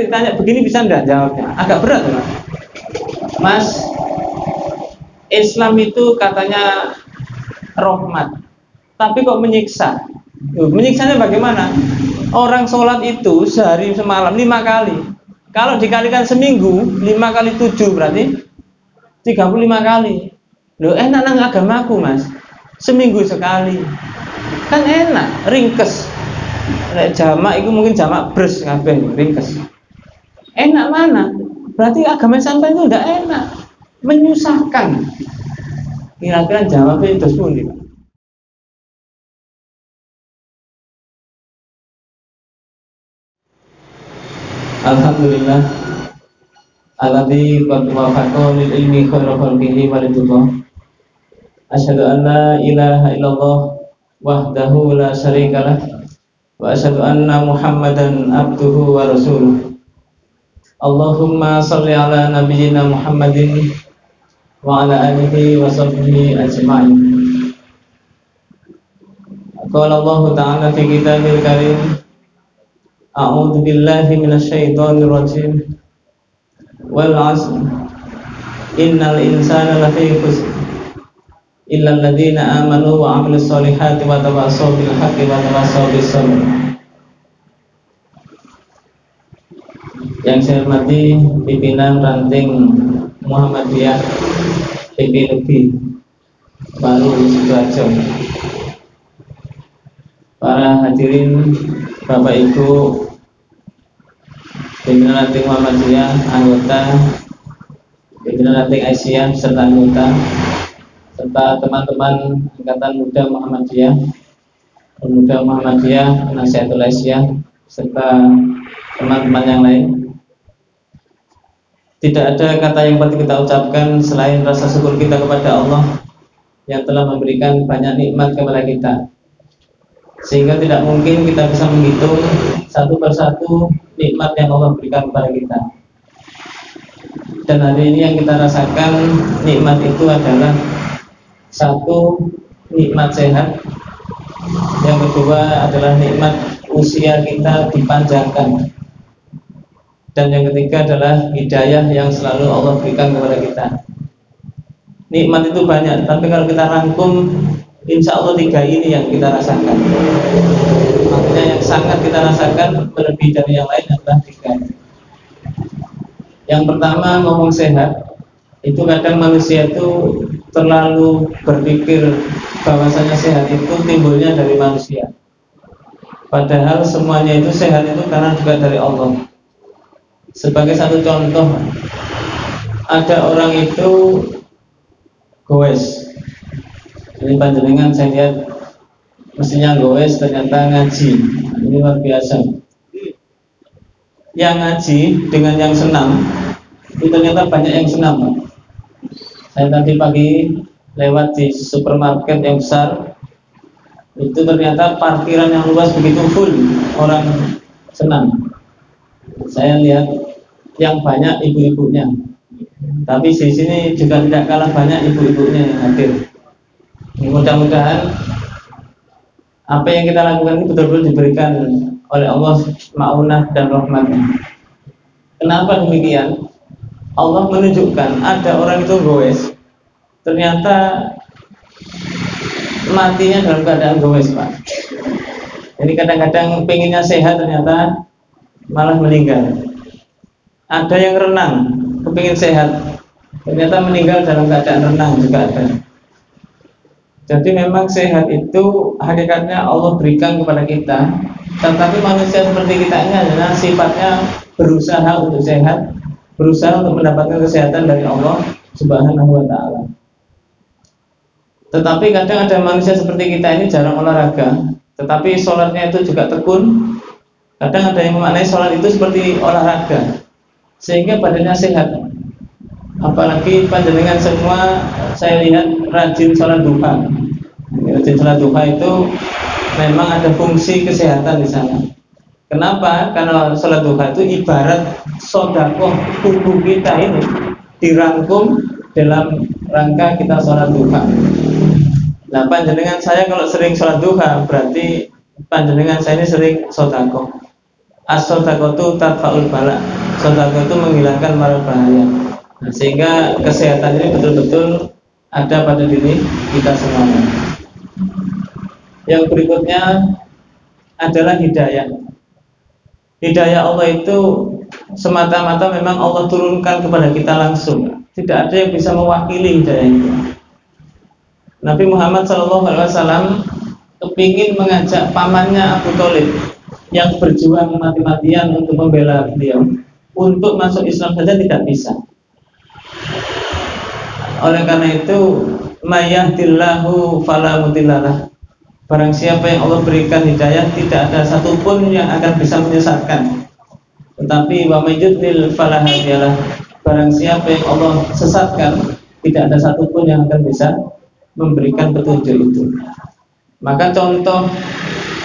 ditanya begini bisa enggak jawabnya? Agak berat, Mas. Mas, Islam itu katanya rahmat, tapi kok menyiksa? Menyiksanya bagaimana? Orang sholat itu sehari semalam 5 kali. Kalau dikalikan seminggu 5 kali 7 berarti 35 kali. Loh, enak nang agamaku, Mas. Seminggu sekali. Kan enak, ringkes. Nek jamak itu mungkin jamak bres kabeh, ringkes. Enak mana? Berarti agama sampai itu udah enak, menyusahkan. Kira-kira jawabnya itu pundi, Pak? Alhamdulillah alladzi qad wafaqa lil ilmi khairu khalqihi wa ridha. Asyhadu an la ilaha illallah wahdahu la syarikalah wa asyhadu anna Muhammadan abduhu wa rasuluh. Allahumma shalli ala nabiyyina Muhammadin wa ala alihi wa sahbihi ajma'in. Qala Allah ta'ala fi kitabil karim, a'udzu billahi minasyaitonir rajim. Wal 'asr innal insana lafi khusr illa alladziina aamanu wa 'amilus shalihati wa tawassaw bil haqqi wa tawassaw bis sabr. Yang saya hormati pimpinan ranting Muhammadiyah PPLB Baru Sidoarjo, para hadirin, Bapak Ibu pimpinan ranting Muhammadiyah, anggota pimpinan ranting Aisyah serta anggota, serta teman-teman Angkatan Muda Muhammadiyah, Pemuda Muhammadiyah, Nasihatul Aisyah, serta teman-teman yang lain. Tidak ada kata yang patut kita ucapkan selain rasa syukur kita kepada Allah yang telah memberikan banyak nikmat kepada kita, sehingga tidak mungkin kita bisa menghitung satu persatu nikmat yang Allah berikan kepada kita. Dan hari ini yang kita rasakan nikmat itu adalah satu, nikmat sehat. Yang kedua adalah nikmat usia kita dipanjangkan. Dan yang ketiga adalah hidayah yang selalu Allah berikan kepada kita. Nikmat itu banyak, tapi kalau kita rangkum, insya Allah 3 ini yang kita rasakan. Makanya yang sangat kita rasakan lebih dari yang lain adalah 3. Yang pertama, ngomong sehat. Itu kadang manusia itu terlalu berpikir bahwasanya sehat itu timbulnya dari manusia. Padahal semuanya itu sehat itu karena juga dari Allah. Sebagai satu contoh, ada orang itu goes. Ini panjenengan saya lihat mestinya goes, ternyata ngaji. Ini luar biasa. Yang ngaji dengan yang senam, itu ternyata banyak yang senam. Saya tadi pagi lewat di supermarket yang besar, itu ternyata parkiran yang luas begitu full orang senam. Saya lihat yang banyak ibu-ibunya, tapi di sini juga tidak kalah banyak ibu-ibunya yang hadir. Mudah-mudahan apa yang kita lakukan ini betul-betul diberikan oleh Allah ma'unah dan rahmatnya. Kenapa demikian? Allah menunjukkan ada orang itu goes, ternyata matinya dalam keadaan goes, Pak. Jadi kadang-kadang pengennya sehat, ternyata malah meninggal. Ada yang renang, kepingin sehat, ternyata meninggal dalam keadaan renang juga ada. Jadi memang sehat itu hakikatnya Allah berikan kepada kita. Tetapi manusia seperti kita ini adalah sifatnya berusaha untuk sehat, berusaha untuk mendapatkan kesehatan dari Allah Subhanahu wa ta'ala. Tetapi kadang ada manusia seperti kita ini jarang olahraga, tetapi sholatnya itu juga tekun. Kadang ada yang memaknai sholat itu seperti olahraga, sehingga badannya sehat. Apalagi panjenengan semua saya lihat rajin sholat duha. Rajin sholat duha itu memang ada fungsi kesehatan di sana. Kenapa? Karena sholat duha itu ibarat sodakoh tubuh kita ini dirangkum dalam rangka kita sholat duha. Nah, panjenengan saya kalau sering sholat duha berarti panjenengan saya ini sering sodakoh. as-shadaqatu tadfa'ul bala. Sedekah itu menghilangkan mara bahaya. Nah, sehingga kesehatan ini betul-betul ada pada diri kita semuanya. Yang berikutnya adalah hidayah. Hidayah Allah itu semata-mata memang Allah turunkan kepada kita langsung. Tidak ada yang bisa mewakili hidayah itu. Nabi Muhammad SAW kepingin mengajak pamannya Abu Thalib yang berjuang mati-matian untuk membela beliau untuk masuk Islam saja tidak bisa. Oleh karena itu, mayahdillahu fala mudhillalah. Barang siapa yang Allah berikan hidayah, tidak ada satupun yang akan bisa menyesatkan. Tetapi wa may yudlil fala hadiyalah. Barang siapa yang Allah sesatkan, tidak ada satupun yang akan bisa memberikan petunjuk itu. Maka contoh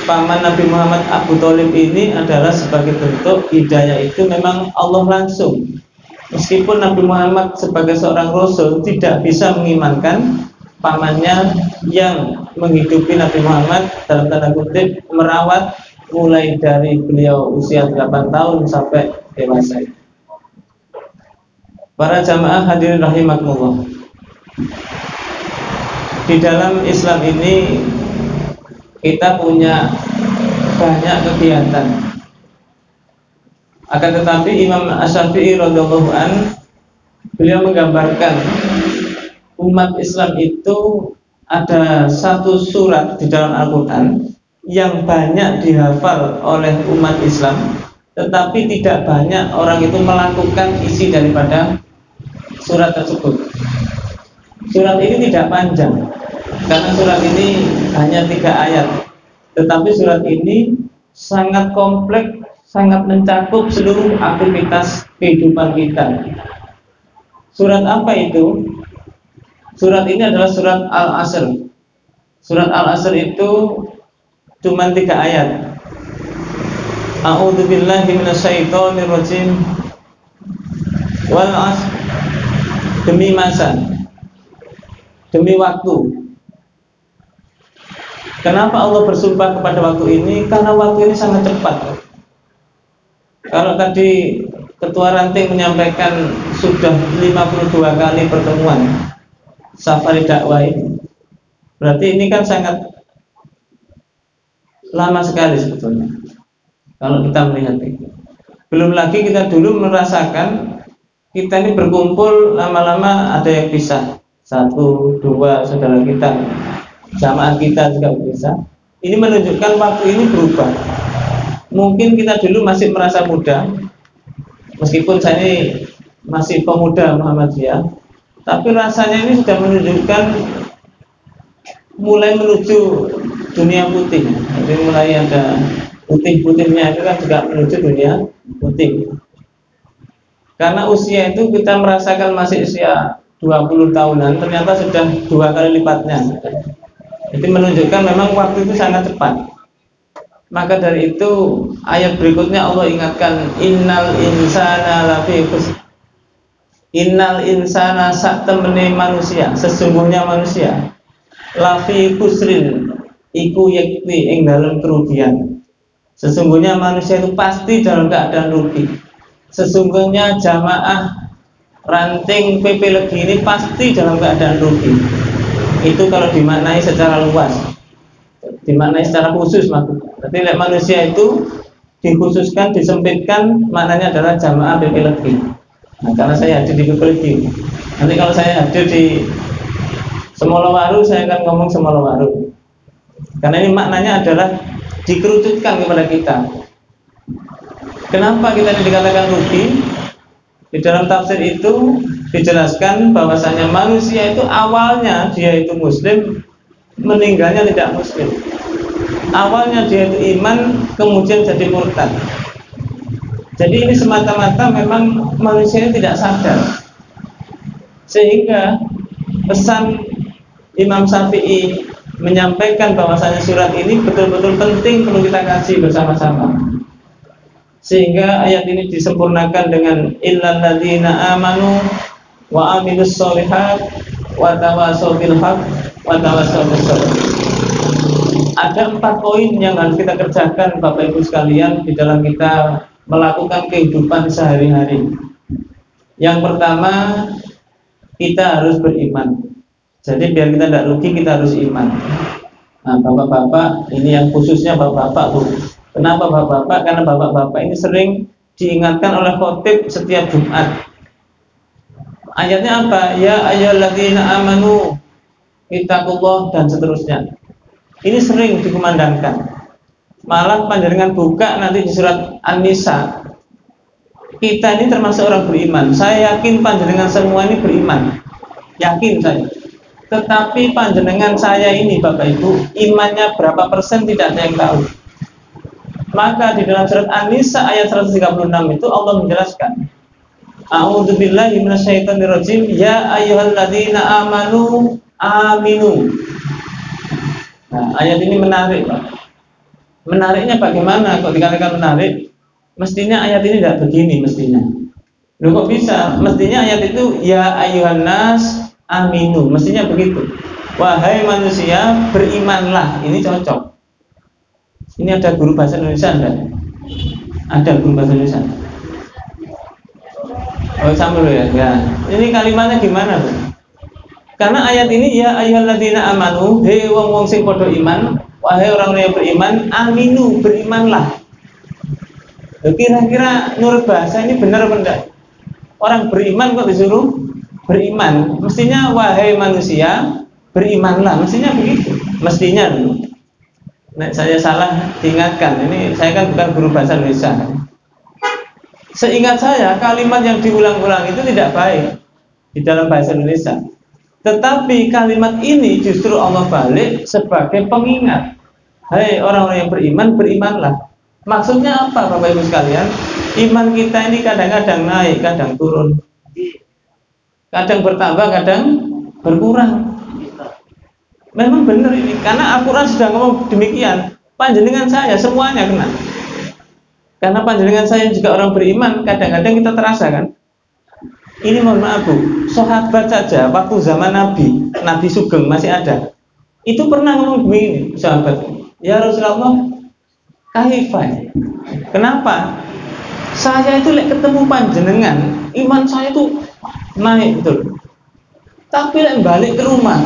paman Nabi Muhammad Abu Thalib ini adalah sebagai bentuk hidayah itu memang Allah langsung. Meskipun Nabi Muhammad sebagai seorang Rasul tidak bisa mengimankan pamannya yang menghidupi Nabi Muhammad dalam tanda kutip merawat mulai dari beliau usia 8 tahun sampai dewasa. Para jamaah hadirin rahimakumullah. Di dalam Islam ini kita punya banyak kegiatan. Akan tetapi Imam Asy-Syafi'i radhiyallahu an beliau menggambarkan umat Islam itu ada satu surat di dalam Al-Quran yang banyak dihafal oleh umat Islam, tetapi tidak banyak orang itu melakukan isi daripada surat tersebut. Surat ini tidak panjang karena surat ini hanya 3 ayat, tetapi surat ini sangat kompleks, sangat mencakup seluruh aktivitas kehidupan kita. Surat apa itu? Surat ini adalah surat Al-Asr. Surat Al-Asr itu cuma 3 ayat. A'udzu billahi minasyaitonir rajim. Wal 'asr. Demi masa, demi waktu. Kenapa Allah bersumpah kepada waktu ini? Karena waktu ini sangat cepat. Kalau tadi Ketua Ranting menyampaikan sudah 52 kali pertemuan safari dakwah ini, berarti ini kan sangat lama sekali sebetulnya kalau kita melihat itu. Belum lagi kita dulu merasakan kita ini berkumpul lama-lama ada yang pisah, 1, 2 saudara kita, jamaah kita juga bisa. Ini menunjukkan waktu ini berubah. Mungkin kita dulu masih merasa muda, meskipun saya ini masih pemuda Muhammadiyah, tapi rasanya ini sudah menunjukkan mulai menuju dunia putih. Jadi mulai ada putih-putihnya itu kan juga menuju dunia putih. Karena usia itu kita merasakan masih usia 20 tahunan, ternyata sudah 2 kali lipatnya. Jadi menunjukkan memang waktu itu sangat cepat. Maka dari itu ayat berikutnya Allah ingatkan, innal insana lafi khusr. Innal insana satemene manusia, sesungguhnya manusia lafi khusrin iku yakti ing dalam kerugian. Sesungguhnya manusia itu pasti dalam keadaan rugi. Sesungguhnya jamaah ranting PP Legi ini pasti dalam keadaan rugi. Itu kalau dimaknai secara luas, dimaknai secara khusus maksudnya. Tapi manusia itu dikhususkan, disempitkan, maknanya adalah jamaah PP Legi. Nah, karena saya hadir di PP Legi, nanti kalau saya hadir di Semolowaru, saya akan ngomong Semolowaru. Karena ini maknanya adalah dikerucutkan kepada kita. Kenapa kita dikatakan rugi? Di dalam tafsir itu dijelaskan bahwasanya manusia itu awalnya dia itu muslim, meninggalnya tidak muslim. Awalnya dia itu iman, kemudian jadi murtad. Jadi ini semata-mata memang manusia tidak sadar. Sehingga pesan Imam Syafi'i menyampaikan bahwasanya surat ini betul-betul penting, perlu kita kaji bersama-sama. Sehingga ayat ini disempurnakan dengan illal ladzina amanu wa amilus sholihat wa tawassaw bil haqq wa tawassaw bis sabr. Ada 4 poin yang harus kita kerjakan Bapak Ibu sekalian di dalam kita melakukan kehidupan sehari-hari. Yang pertama, kita harus beriman. Jadi biar kita tidak rugi, kita harus iman. Nah, bapak-bapak, ini yang khususnya bapak-bapak, Bu. Kenapa bapak-bapak? Karena bapak-bapak ini sering diingatkan oleh khotib setiap Jumat. Ayatnya apa? Ya ayyuhalladzina amanu ittaqullah dan seterusnya. Ini sering dikumandangkan. Malah panjenengan buka nanti di surat An-Nisa. Kita ini termasuk orang beriman. Saya yakin panjenengan semua ini beriman. Yakin saya. Tetapi panjenengan saya ini Bapak Ibu, imannya berapa persen tidak ada yang tahu. Maka di dalam surat An-Nisa ayat 136 itu Allah menjelaskan, A'udzubillahi minasyaitonirrajim, ya ayyuhalladzina amanu aminu. Nah, ayat ini menarik, Pak. Menariknya bagaimana? Kok dikatakan menarik? Mestinya ayat ini tidak begini mestinya. Loh kok bisa? Mestinya ayat itu ya ayyuhan nas aminu. Mestinya begitu. Wahai manusia, berimanlah. Ini cocok. Ini ada guru bahasa Indonesia enggak? Ada guru bahasa Indonesia. Oh, sama ya. Ya. Ini kalimatnya gimana, Bu? Karena ayat ini ya ayyuhalladzina amanu, hei wong-wong sing padha iman, wahai orang-orang yang beriman, aminu, berimanlah. Kira-kira menurut bahasa ini benar apa enggak? Orang beriman kok disuruh beriman? Mestinya wahai manusia, berimanlah. Mestinya begitu. Mestinya. Nah, saya salah diingatkan. Ini saya kan bukan guru bahasa Indonesia. Seingat saya kalimat yang diulang-ulang itu tidak baik di dalam bahasa Indonesia. Tetapi kalimat ini justru Allah balik sebagai pengingat. Hai orang-orang yang beriman, berimanlah. Maksudnya apa Bapak Ibu sekalian? Iman kita ini kadang-kadang naik, kadang turun. Kadang bertambah, kadang berkurang. Memang benar ini, karena Al-Quran sudah ngomong demikian. Panjenengan saya semuanya kena. Karena panjenengan saya juga orang beriman, kadang-kadang kita terasa kan. Ini mohon maaf Bu, sahabat saja waktu zaman Nabi Sugeng masih ada. Itu pernah ngomong begini, sahabat. Ya Rasulullah, kaifai. Kenapa? Saya itu lek ketemu panjenengan, iman saya itu naik betul. Tapi lek balik ke rumah,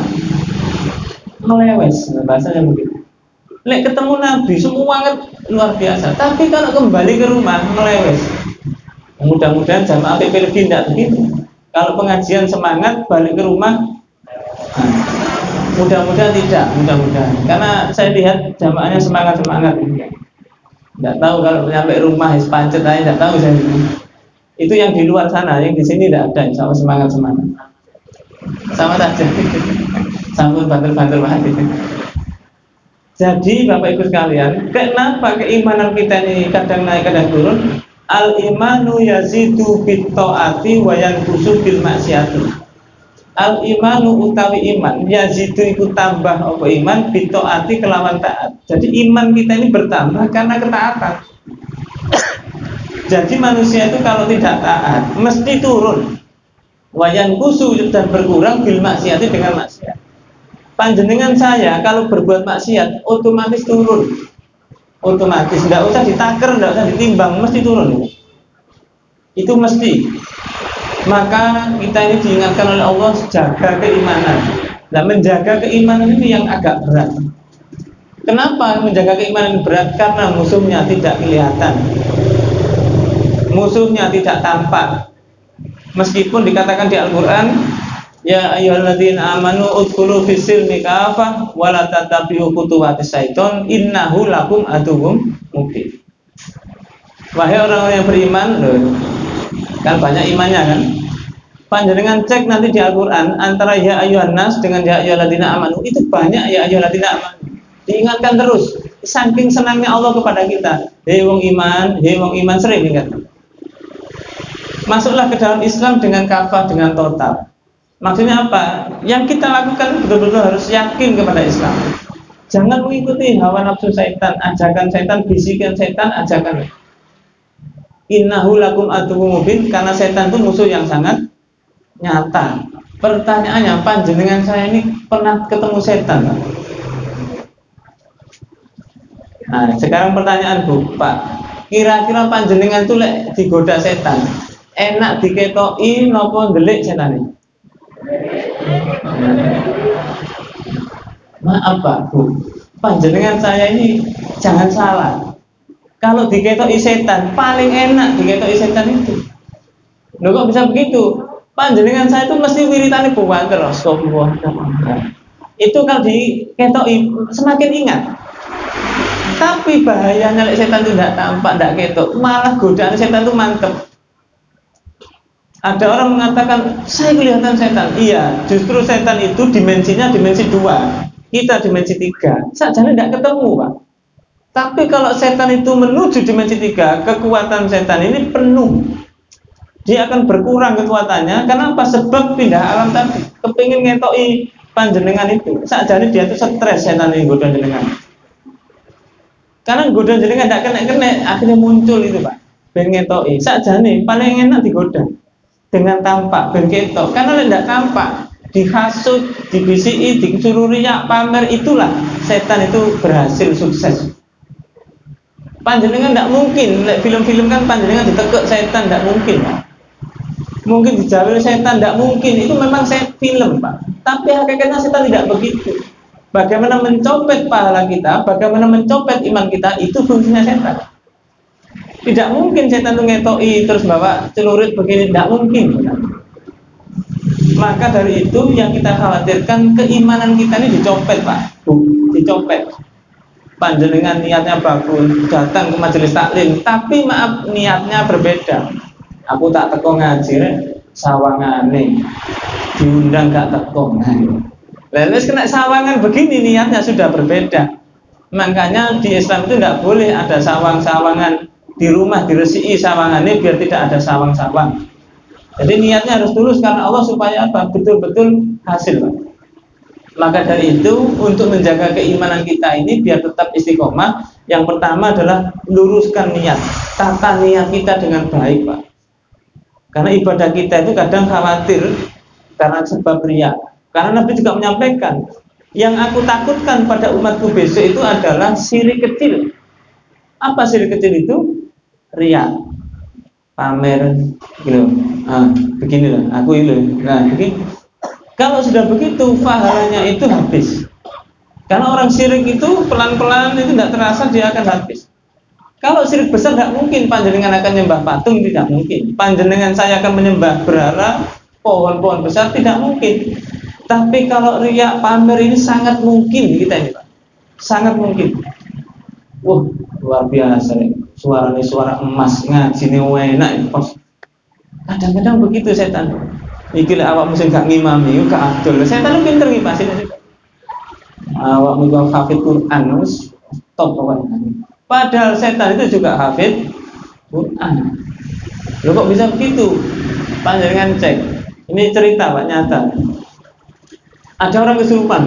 melewes, bahasanya begitu. Lek ketemu Nabi, semangat luar biasa. Tapi kalau kembali ke rumah, melewes. Mudah-mudahan jamaah PP lebih tidak begitu. Kalau pengajian semangat, balik ke rumah, mudah-mudahan tidak, mudah-mudahan. Karena saya lihat jamaahnya semangat-semangat. Tidak tahu kalau sampai rumah pancet aja, tidak tahu saya. Itu yang di luar sana, yang di sini tidak ada. Sama semangat-semangat. Sama saja. Sambut banter-banter banget. Jadi Bapak Ibu sekalian, kenapa keimanan kita ini kadang naik kadang turun? Al-imanu yazidu bit-ta'ati wa yanqusu bil maksiati. Al-imanu utawi iman, yazidu itu tambah apa iman, bit-ta'ati kelawan taat. Jadi iman kita ini bertambah karena ketaatan. Jadi manusia itu kalau tidak taat mesti turun. Wa yanqusu dan berkurang bil maksiati dengan maksiat. Panjenengan saya kalau berbuat maksiat otomatis turun. Otomatis, tidak usah ditaker, tidak usah ditimbang, mesti turun. Itu mesti. Maka kita ini diingatkan oleh Allah jaga keimanan. Nah, menjaga keimanan ini yang agak berat. Kenapa menjaga keimanan berat? Karena musuhnya tidak kelihatan, musuhnya tidak tampak. Meskipun dikatakan di Al-Quran, ya ayyuhalladzina amanu udkhulu fis-silmi kafah wa la tattabi'u khutuwatis syaiton innahu lakum aduwwum mubin. Wahai orang-orang yang beriman, loh, kan banyak imannya kan. Panjenengan cek nanti di Al-Quran antara ya ayyuhan nas dengan ya ayyuhalladzina amanu itu banyak ya ayyuhalladzina amanu. Diingatkan terus. Saking senangnya Allah kepada kita. Hei wong iman, sering ingat. Masuklah ke dalam Islam dengan kafah, dengan total. Maksudnya apa? Yang kita lakukan betul-betul harus yakin kepada Islam. Jangan mengikuti hawa nafsu setan, ajakan setan, bisikan setan, ajakan. Innahu lakum aduwwum mubin, karena setan itu musuh yang sangat nyata. Pertanyaannya, panjenengan saya ini pernah ketemu setan? Nah, sekarang pertanyaan Bu, Pak, kira-kira panjenengan tuh lek digoda setan, enak diketoki nopo ndelik setane? Maaf Pak Bu, panjenengan saya ini jangan salah. Kalau diketoki setan, paling enak diketoki setan itu. Loh kok bisa begitu? Panjenengan saya itu mesti wiritane buat terus. Itu kalau diketoki semakin ingat. Tapi bahayanya lek setan itu tidak tampak, tidak ketok, malah godaan setan itu mantep. Ada orang mengatakan saya kelihatan setan. Iya, justru setan itu dimensinya dimensi 2, kita dimensi 3. Sajane tidak ketemu Pak. Tapi kalau setan itu menuju dimensi 3, kekuatan setan ini penuh. Dia akan berkurang kekuatannya. Kenapa? Sebab pindah alam tadi. Kepingin ngetoki panjenengan itu. Sajane dia itu stres setan ini godaan jenengan. Karena godaan jenengan tidak kena, akhirnya muncul itu Pak. Ben ngetoki. Sajane paling enak digoda dengan tampak ben ketok. Karena tidak tampak, dihasut, dibisiki, disuruh riak, pamer, itulah setan itu berhasil sukses. Panjenengan tidak mungkin, film-film kan panjenengan ditekuk setan, tidak mungkin Pak. Mungkin dijawil setan, tidak mungkin. Itu memang film Pak. Tapi hakikatnya setan tidak begitu. Bagaimana mencopet pahala kita, bagaimana mencopet iman kita, itu fungsinya setan. Tidak mungkin setan itu ngetoki terus bawa celurit begini, tidak mungkin. Maka dari itu yang kita khawatirkan, keimanan kita ini dicopet Pak, dicopet. Panjenengan niatnya bagus, datang ke majelis taklim, tapi maaf niatnya berbeda. Aku tak teko ngaji, sawangane diundang gak teko. Lalu kena sawangan begini niatnya sudah berbeda. Makanya di Islam itu tidak boleh ada sawang-sawangan di rumah, diresiki sawangannya biar tidak ada sawang-sawang. Jadi niatnya harus tulus karena Allah supaya apa? Betul-betul hasil. Maka dari itu untuk menjaga keimanan kita ini biar tetap istiqomah, yang pertama adalah luruskan niat, tata niat kita dengan baik Pak. Karena ibadah kita itu kadang khawatir karena sebab riya. Karena Nabi juga menyampaikan, yang aku takutkan pada umatku besok itu adalah syirik kecil. Apa syirik kecil itu? Riya, pamer, gitu. Beginilah, aku ini. Nah, begini. Kalau sudah begitu, pahalanya itu habis. Karena orang syirik itu pelan-pelan itu tidak terasa dia akan habis. Kalau syirik besar tidak mungkin panjenengan akan menyembah patung, tidak mungkin. Panjenengan saya akan menyembah berhala, pohon-pohon besar, tidak mungkin. Tapi kalau riya pamer ini sangat mungkin kita ini Pak. Sangat mungkin. Wah, luar biasa nih. Suaranya suara emas, ngaji ini enak. Kadang-kadang begitu setan. Iki lek awak mesti gak ngimami, gak adol. Setan itu pinter ngipasin itu. Awak mung hafid Quran wis top pokoknya. Padahal setan itu juga hafid Quran. Loh kok bisa begitu? Panjenengan cek. Ini cerita Pak, nyata. Ada orang kesurupan.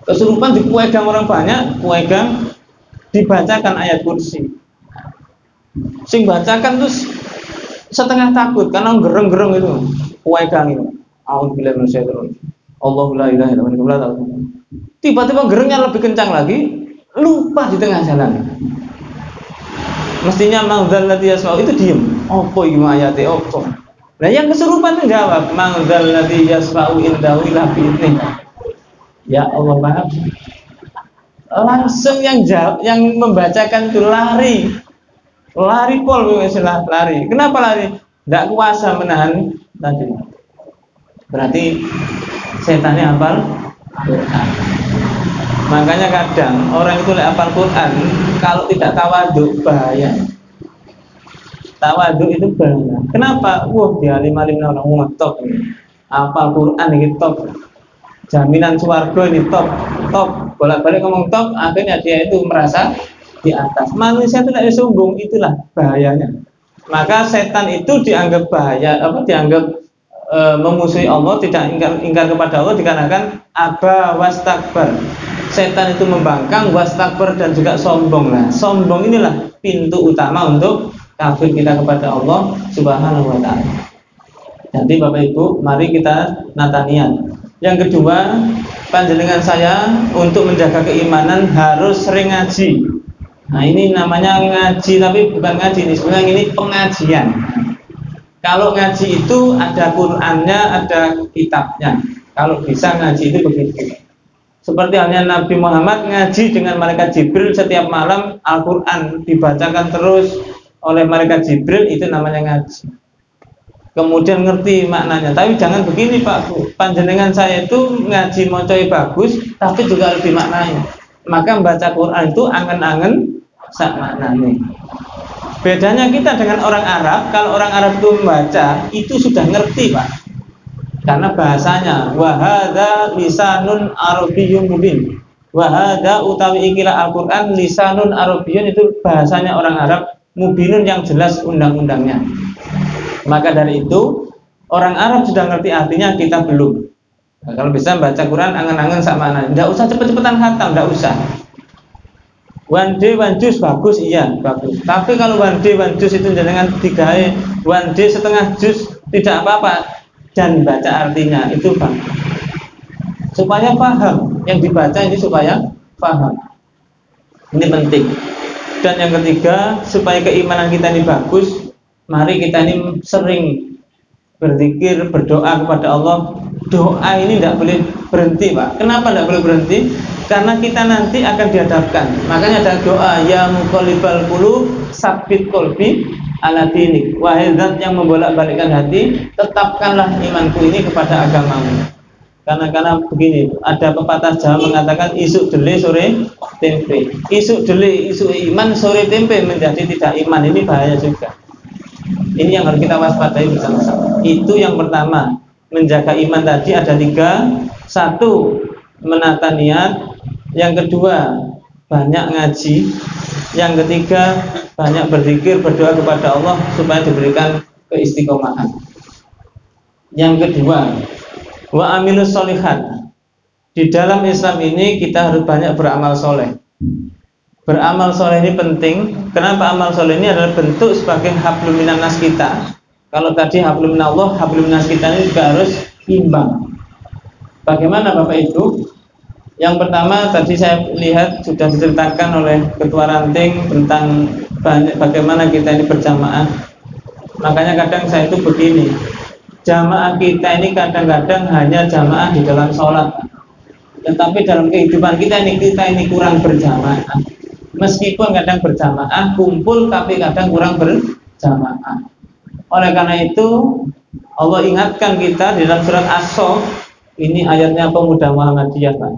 Kesurupan dikuegang orang banyak, kuegang dibacakan ayat kursi. Sing bacakan terus setengah takut karena gereng-gereng itu, kuegang itu. Auzubillahi minasyaitonir rajim. Allahu la ilaha illa huwa. Tiba-tiba gerengnya lebih kencang lagi, lupa di tengah jalan. Mestinya mangdzallati yasma'u itu diem. Opo iki ayate opo? Nah yang kesurupan menjawab, mangdzallati yasma'u indahu illa bi'idzni. Ya Allah maaf. Langsung yang jawab, yang membacakan itu lari pol istilah lari. Kenapa lari? Tidak kuasa menahan tadi. Berarti setannya hafal Quran. Makanya kadang orang itu hafal Quran, kalau tidak tawadhu bahaya. Tawadhu itu bahaya. Kenapa? Dia alim-alim orang top. Hafal Quran ini top. Jaminan swarga ini top. Bolak-balik ngomong top, akhirnya dia itu merasa di atas. Manusia itu tidak sombong, itulah bahayanya. Maka setan itu dianggap bahaya, dianggap memusuhi Allah, tidak ingkar kepada Allah dikarenakan aba wastakbar. Setan itu membangkang, wastakbar, dan juga sombong. Nah, sombong inilah pintu utama untuk kafir kita kepada Allah Subhanahu wa ta'ala. Jadi Bapak Ibu, mari kita nata niat. Yang kedua, panjenengan saya untuk menjaga keimanan harus sering ngaji. Nah ini namanya ngaji, tapi bukan ngaji ini, sebenarnya ini pengajian. Kalau ngaji itu ada Qur'annya, ada kitabnya. Kalau bisa ngaji itu begitu. Seperti halnya Nabi Muhammad ngaji dengan malaikat Jibril setiap malam, Al-Quran dibacakan terus oleh malaikat Jibril, itu namanya ngaji. Kemudian ngerti maknanya. Tapi jangan begini Pak Bu, panjenengan saya itu ngaji mocoy bagus, tapi juga lebih maknanya. Maka membaca Quran itu angen-angen sak maknanya. Bedanya kita dengan orang Arab, kalau orang Arab itu membaca, itu sudah ngerti Pak. Karena bahasanya wahada lisanun arabiyyun mubin. Wahada utawi ikilah Al-Quran lisanun arabiyyun, itu bahasanya orang Arab, mubinun yang jelas undang-undangnya. Maka dari itu orang Arab sudah ngerti artinya, kita belum. Nah, kalau bisa baca Quran angan-angan sama mana, tidak usah cepet-cepetan khatam, tidak usah. One day one juz bagus, iya bagus. Tapi kalau one day one juz itu jangan digawe one day setengah juz, tidak apa-apa. Dan baca artinya itu Bang, supaya paham yang dibaca ini, supaya paham. Ini penting. Dan yang ketiga, supaya keimanan kita ini bagus, mari kita ini sering berzikir, berdoa kepada Allah. Doa ini tidak boleh berhenti Pak. Kenapa tidak boleh berhenti? Karena kita nanti akan dihadapkan. Makanya ada doa, ya muqallibal qulub sabbit qalbi ala dinik. Wahai zat yang membolak-balikkan hati, tetapkanlah imanku ini kepada agamamu. Karena begini, ada pepatah Jawa mengatakan isuk dele sore tempe. Isuk dele, isuk iman, sore tempe menjadi tidak iman. Ini bahaya juga. Ini yang harus kita waspadai bersama-sama. Itu yang pertama, menjaga iman tadi ada 3. 1, menata niat. Yang kedua, banyak ngaji. Yang ketiga, banyak berzikir, berdoa kepada Allah supaya diberikan keistiqomahan. Yang kedua, wa amilus sholihat. Di dalam Islam ini kita harus banyak beramal soleh. Beramal soleh ini penting. Kenapa amal soleh ini adalah bentuk sebagai hablum minan nas kita. Kalau tadi hablum minallah, hablum minas kita ini juga harus imbang. Bagaimana Bapak Ibu? Yang pertama tadi saya lihat sudah diceritakan oleh Ketua Ranting tentang bagaimana kita ini berjamaah. Makanya kadang saya itu begini, jamaah kita ini kadang-kadang hanya jamaah di dalam sholat, tetapi dalam kehidupan kita ini kurang berjamaah. Meskipun kadang berjamaah, kumpul, tapi kadang kurang berjamaah. Oleh karena itu Allah ingatkan kita di dalam surat As-Saff, ini ayatnya pemuda Muhammadiyah Pak.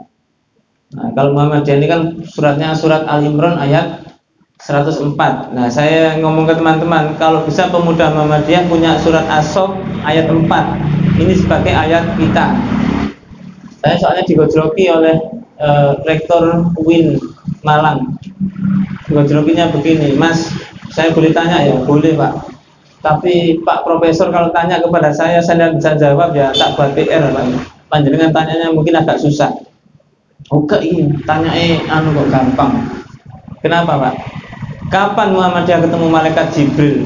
Nah, kalau Muhammadiyah ini kan suratnya surat Al-Imran ayat 104. Nah, saya ngomong ke teman-teman, kalau bisa pemuda Muhammadiyah punya surat As-Saff ayat 4. Ini sebagai ayat kita. Saya soalnya digojloki oleh Rektor UIN Malang. Digojlokinya begini, Mas, saya boleh tanya ya? Boleh Pak. Tapi Pak Profesor kalau tanya kepada saya tidak bisa jawab, ya tak buat PR Pak. Panjenengan tanyanya mungkin agak susah. Oke, tanya kok gampang. Kenapa Pak? Kapan Muhammadiyah ketemu malaikat Jibril?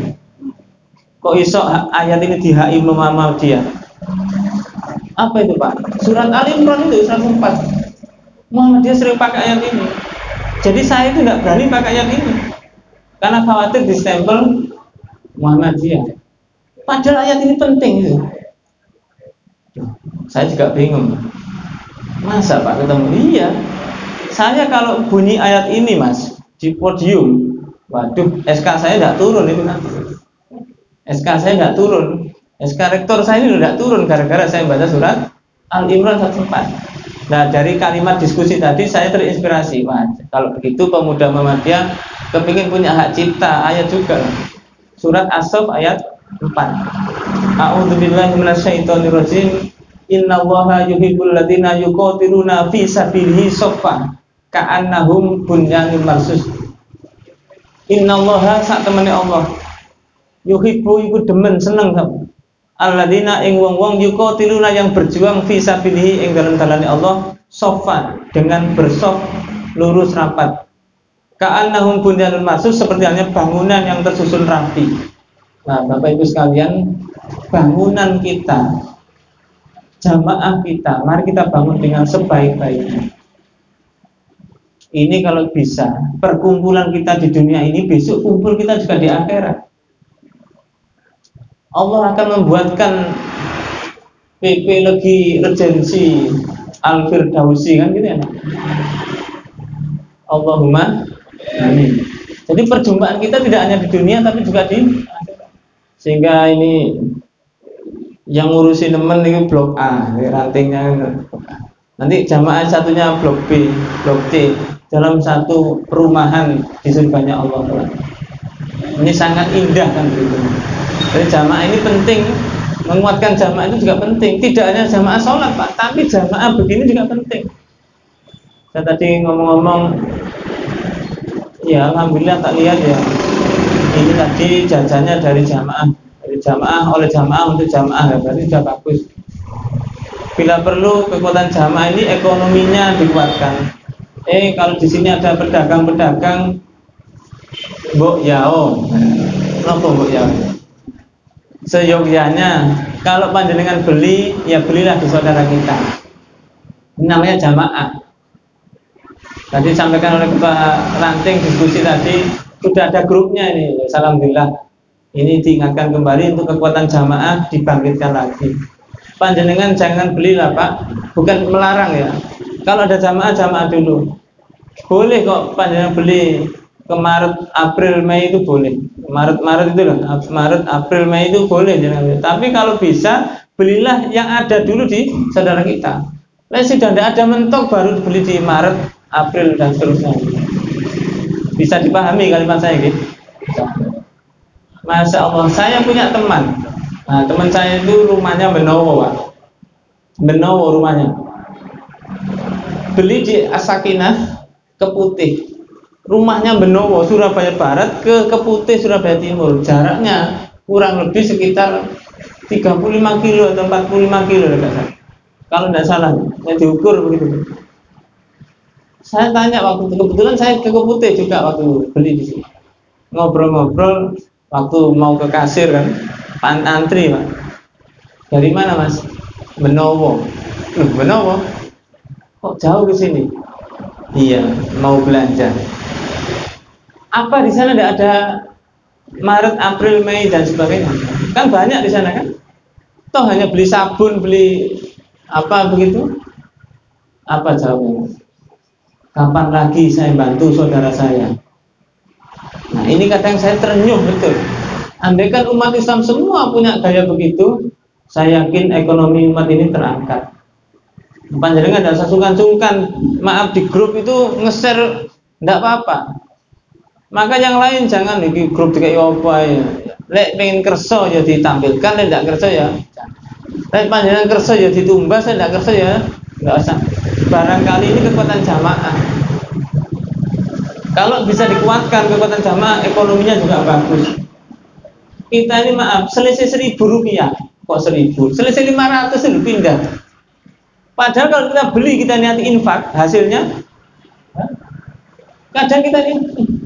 Kok iso ayat ini di HI Muhammadiyah? Apa itu Pak? Surat Al-Imran itu surat 4. Muhammadiyah sering pakai ayat ini. Jadi saya itu tidak berani pakai ayat ini karena khawatir distempel Muhammadiyah. Padahal ayat ini penting itu. Saya juga bingung. Masa Pak ketemu? Iya. Saya kalau bunyi ayat ini Mas di podium, waduh, SK saya tidak turun itu nanti. SK saya tidak turun. SK rektor saya ini tidak turun gara-gara saya baca surat Al-Imran 104. Nah, dari kalimat diskusi tadi saya terinspirasi. Wah, kalau begitu pemuda Muhammadiyah kepingin punya hak cipta ayat juga. Surat As-Saff ayat 4. A'udzubillahi minasyaitonirrajim. Innallaha yuhibbul ladzina yuqatiluna fi sabilihi shaffan ka'annahum bunyanun marsus. Innallaha sak temene Allah yuhibbu iku demen seneng alladzina ing wong-wong yuqatiluna yang berjuang fi sabilihi ing dalan-dalane Allah shaffan dengan bersaf lurus rapat. Ka'annahum bunyanun marsus, seperti halnya bangunan yang tersusun rapi. Nah, Bapak Ibu sekalian, bangunan kita jamaah kita, mari kita bangun dengan sebaik-baiknya. Ini kalau bisa, perkumpulan kita di dunia ini, besok kumpul kita juga di akhirat. Allah akan membuatkan PP lagi regensi Al-Firdausi, kan gitu ya. Allahumma amin. Jadi perjumpaan kita tidak hanya di dunia tapi juga di akhirat. Sehingga ini yang ngurusin temen ini blok A, rantingnya nanti jamaah satunya blok B, blok C, dalam satu perumahan di surganya Allah. Ini sangat indah kan begitu. Jadi jamaah ini penting, menguatkan jamaah itu juga penting. Tidak hanya jamaah sholat Pak, tapi jamaah begini juga penting. Saya tadi ngomong-ngomong, ya alhamdulillah tak lihat ya. Ini tadi jajannya dari jamaah oleh jamaah untuk jamaah, ya, berarti sudah bagus. Bila perlu kekuatan jamaah ini ekonominya dikuatkan. Kalau di sini ada pedagang-pedagang, mbok yao, kenapa mbok yao? Seyogyanya, kalau panjenengan beli, ya belilah di saudara kita. Ini namanya jamaah. Tadi sampaikan oleh Ketua Ranting diskusi tadi, sudah ada grupnya ini. Alhamdulillah. Ini diingatkan kembali untuk kekuatan jamaah dibangkitkan lagi. Panjenengan jangan belilah Pak, bukan melarang ya. Kalau ada jamaah dulu. Boleh kok panjenengan beli ke Maret, April, Mei itu boleh. Maret itu loh, Maret, April, Mei itu boleh jangan. Tapi kalau bisa belilah yang ada dulu di saudara kita. Lalu sudah tidak ada mentok baru beli di Maret, April dan seterusnya. Bisa dipahami kalimat saya gitu. Masya Allah, saya punya teman. Nah, teman saya itu rumahnya Benowo, Pak. Benowo rumahnya. Beli di As-Sakinah Keputih. Rumahnya Benowo, Surabaya Barat ke Keputih, Surabaya Timur. Jaraknya kurang lebih sekitar 35 kilo atau 45 kilo kalau tidak salah, yang diukur begitu. Saya tanya waktu itu, kebetulan saya ke Keputih juga waktu beli di sini. Ngobrol-ngobrol, waktu mau ke kasir kan, antri Pak. Dari mana Mas? Benowo. Benowo? Kok jauh ke sini? Iya, mau belanja. Apa di sana tidak ada Maret, April, Mei dan sebagainya? Kan banyak di sana kan? Toh hanya beli sabun, beli apa begitu? Apa jawabnya? Kapan lagi saya bantu saudara saya? Nah ini kadang saya terenyuh betul. Andai kan umat Islam semua punya gaya begitu, saya yakin ekonomi umat ini terangkat. Panjenengan tidak usah sungkan-sungkan, maaf di grup itu nge-share tidak apa-apa. Maka yang lain jangan di grup kayak apa ya. Lek pengen kerso ya ditampilkan, lek tidak kerso ya. Lek panjenengan kerso ya ditumbas, lek tidak kerso ya tidak usah. Barangkali ini kekuatan jamaah. Kalau bisa dikuatkan kekuatan jamaah, ekonominya juga bagus. Kita ini maaf, selisih 1.000 rupiah, kok 1.000? Selisih 500 itu pindah. Padahal kalau kita beli, kita niat infak, hasilnya kadang kita ini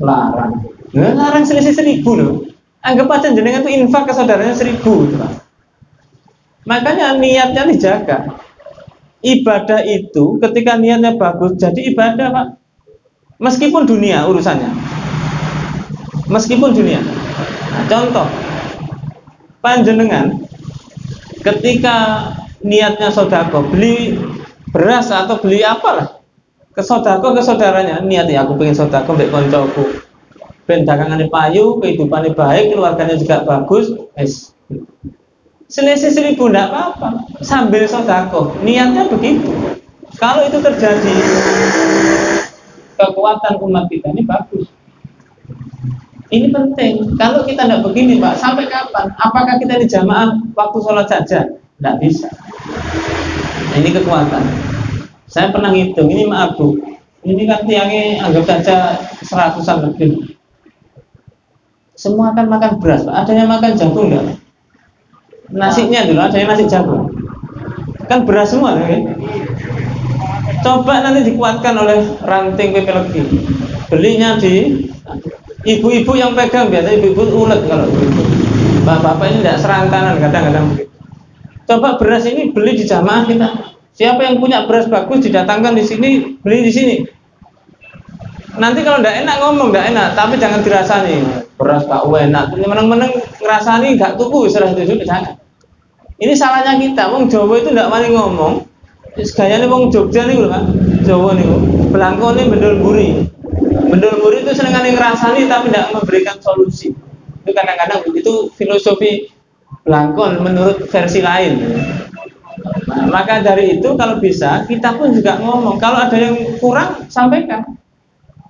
larang. Larang selisih 1.000 loh. Anggap aja jenengan itu infak ke saudaranya 1.000 gitu, Pak. Makanya niatnya dijaga. Ibadah itu ketika niatnya bagus jadi ibadah, Pak. Meskipun dunia urusannya, meskipun dunia. Nah, contoh, panjenengan ketika niatnya sodako, beli beras atau beli apalah, ke sodako ke saudaranya, niatnya aku pengen sodako mbek koncoku, ben dagangannya payu, kehidupannya baik, keluarganya juga bagus, selisih 1.000 tidak apa-apa, sambil sodako, niatnya begitu. Kalau itu terjadi, kekuatan umat kita ini bagus. Ini penting. Kalau kita tidak begini Pak, sampai kapan? Apakah kita di jamaah waktu sholat saja? Tidak bisa. Ini kekuatan. Saya pernah ngitung, ini maaf Bu, ini kan tiangnya anggap saja 100-an lebih. Semua akan makan beras Pak. Ada yang makan jagung enggak? Nasinya dulu, ada yang nasi jagung. Kan beras semua kan? Coba nanti dikuatkan oleh ranting PP lagi. Belinya di ibu-ibu yang pegang, biasanya ibu-ibu ulet kalau begitu. Bapak-bapak ini tidak serantangan kadang-kadang begitu. Coba beras ini beli di jamaah kita. Siapa yang punya beras bagus didatangkan di sini, beli di sini. Nanti kalau tidak enak ngomong tidak enak, tapi jangan dirasani. Beras kau enak, meneng-meneng ngerasani nggak tuku, serah itu jangan. Ini salahnya kita. Wong Jawa itu tidak wani ngomong. Gayanya wong Jogja nih loh kan, Jawa nih, belangko nih bendul buri. Bendul buri itu seneng ngerasani tapi tidak memberikan solusi. Itu kadang-kadang itu filosofi belangkon menurut versi lain. Nah, maka dari itu kalau bisa kita pun juga ngomong. Kalau ada yang kurang sampaikan.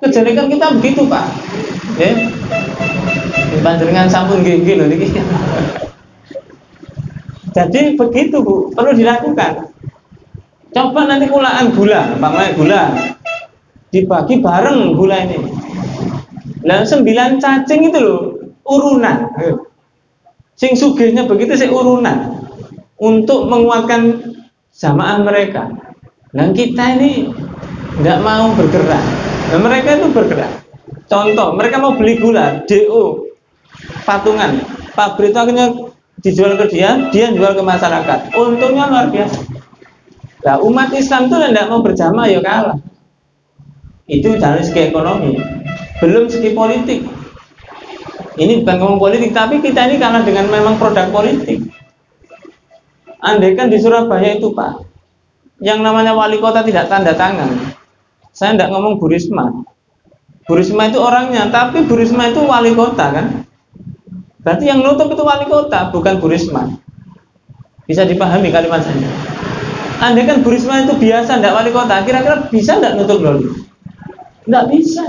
Kejadian kita begitu Pak. Ya. Panjenengan sampun nggih lho niki. Jadi begitu Bu, perlu dilakukan. Coba nanti kulaan gula, Pak gula. Dibagi bareng gula ini. Nah 9 cacing itu loh urunan. Sing sugihnya begitu sih urunan untuk menguatkan jamaah mereka. Dan kita ini nggak mau bergerak. Dan mereka itu bergerak. Contoh, mereka mau beli gula, DO, patungan. Pabrik itu akhirnya dijual ke dia jual ke masyarakat. Untungnya luar biasa. Nah, umat Islam itu tidak mau berjamaah ya kalah. Itu dari segi ekonomi, belum segi politik. Ini bukan ngomong politik, tapi kita ini kalah dengan memang produk politik. Andai kan di Surabaya itu Pak, yang namanya wali kota tidak tanda tangan. Saya tidak ngomong Bu Risma. Bu Risma itu orangnya, tapi Bu Risma itu wali kota kan. Berarti yang nutup itu wali kota, bukan Bu Risma. Bisa dipahami kalimat saya. Andai kan Bu Risma itu biasa, tidak wali kota, kira-kira bisa tidak nutup doli? Tidak bisa.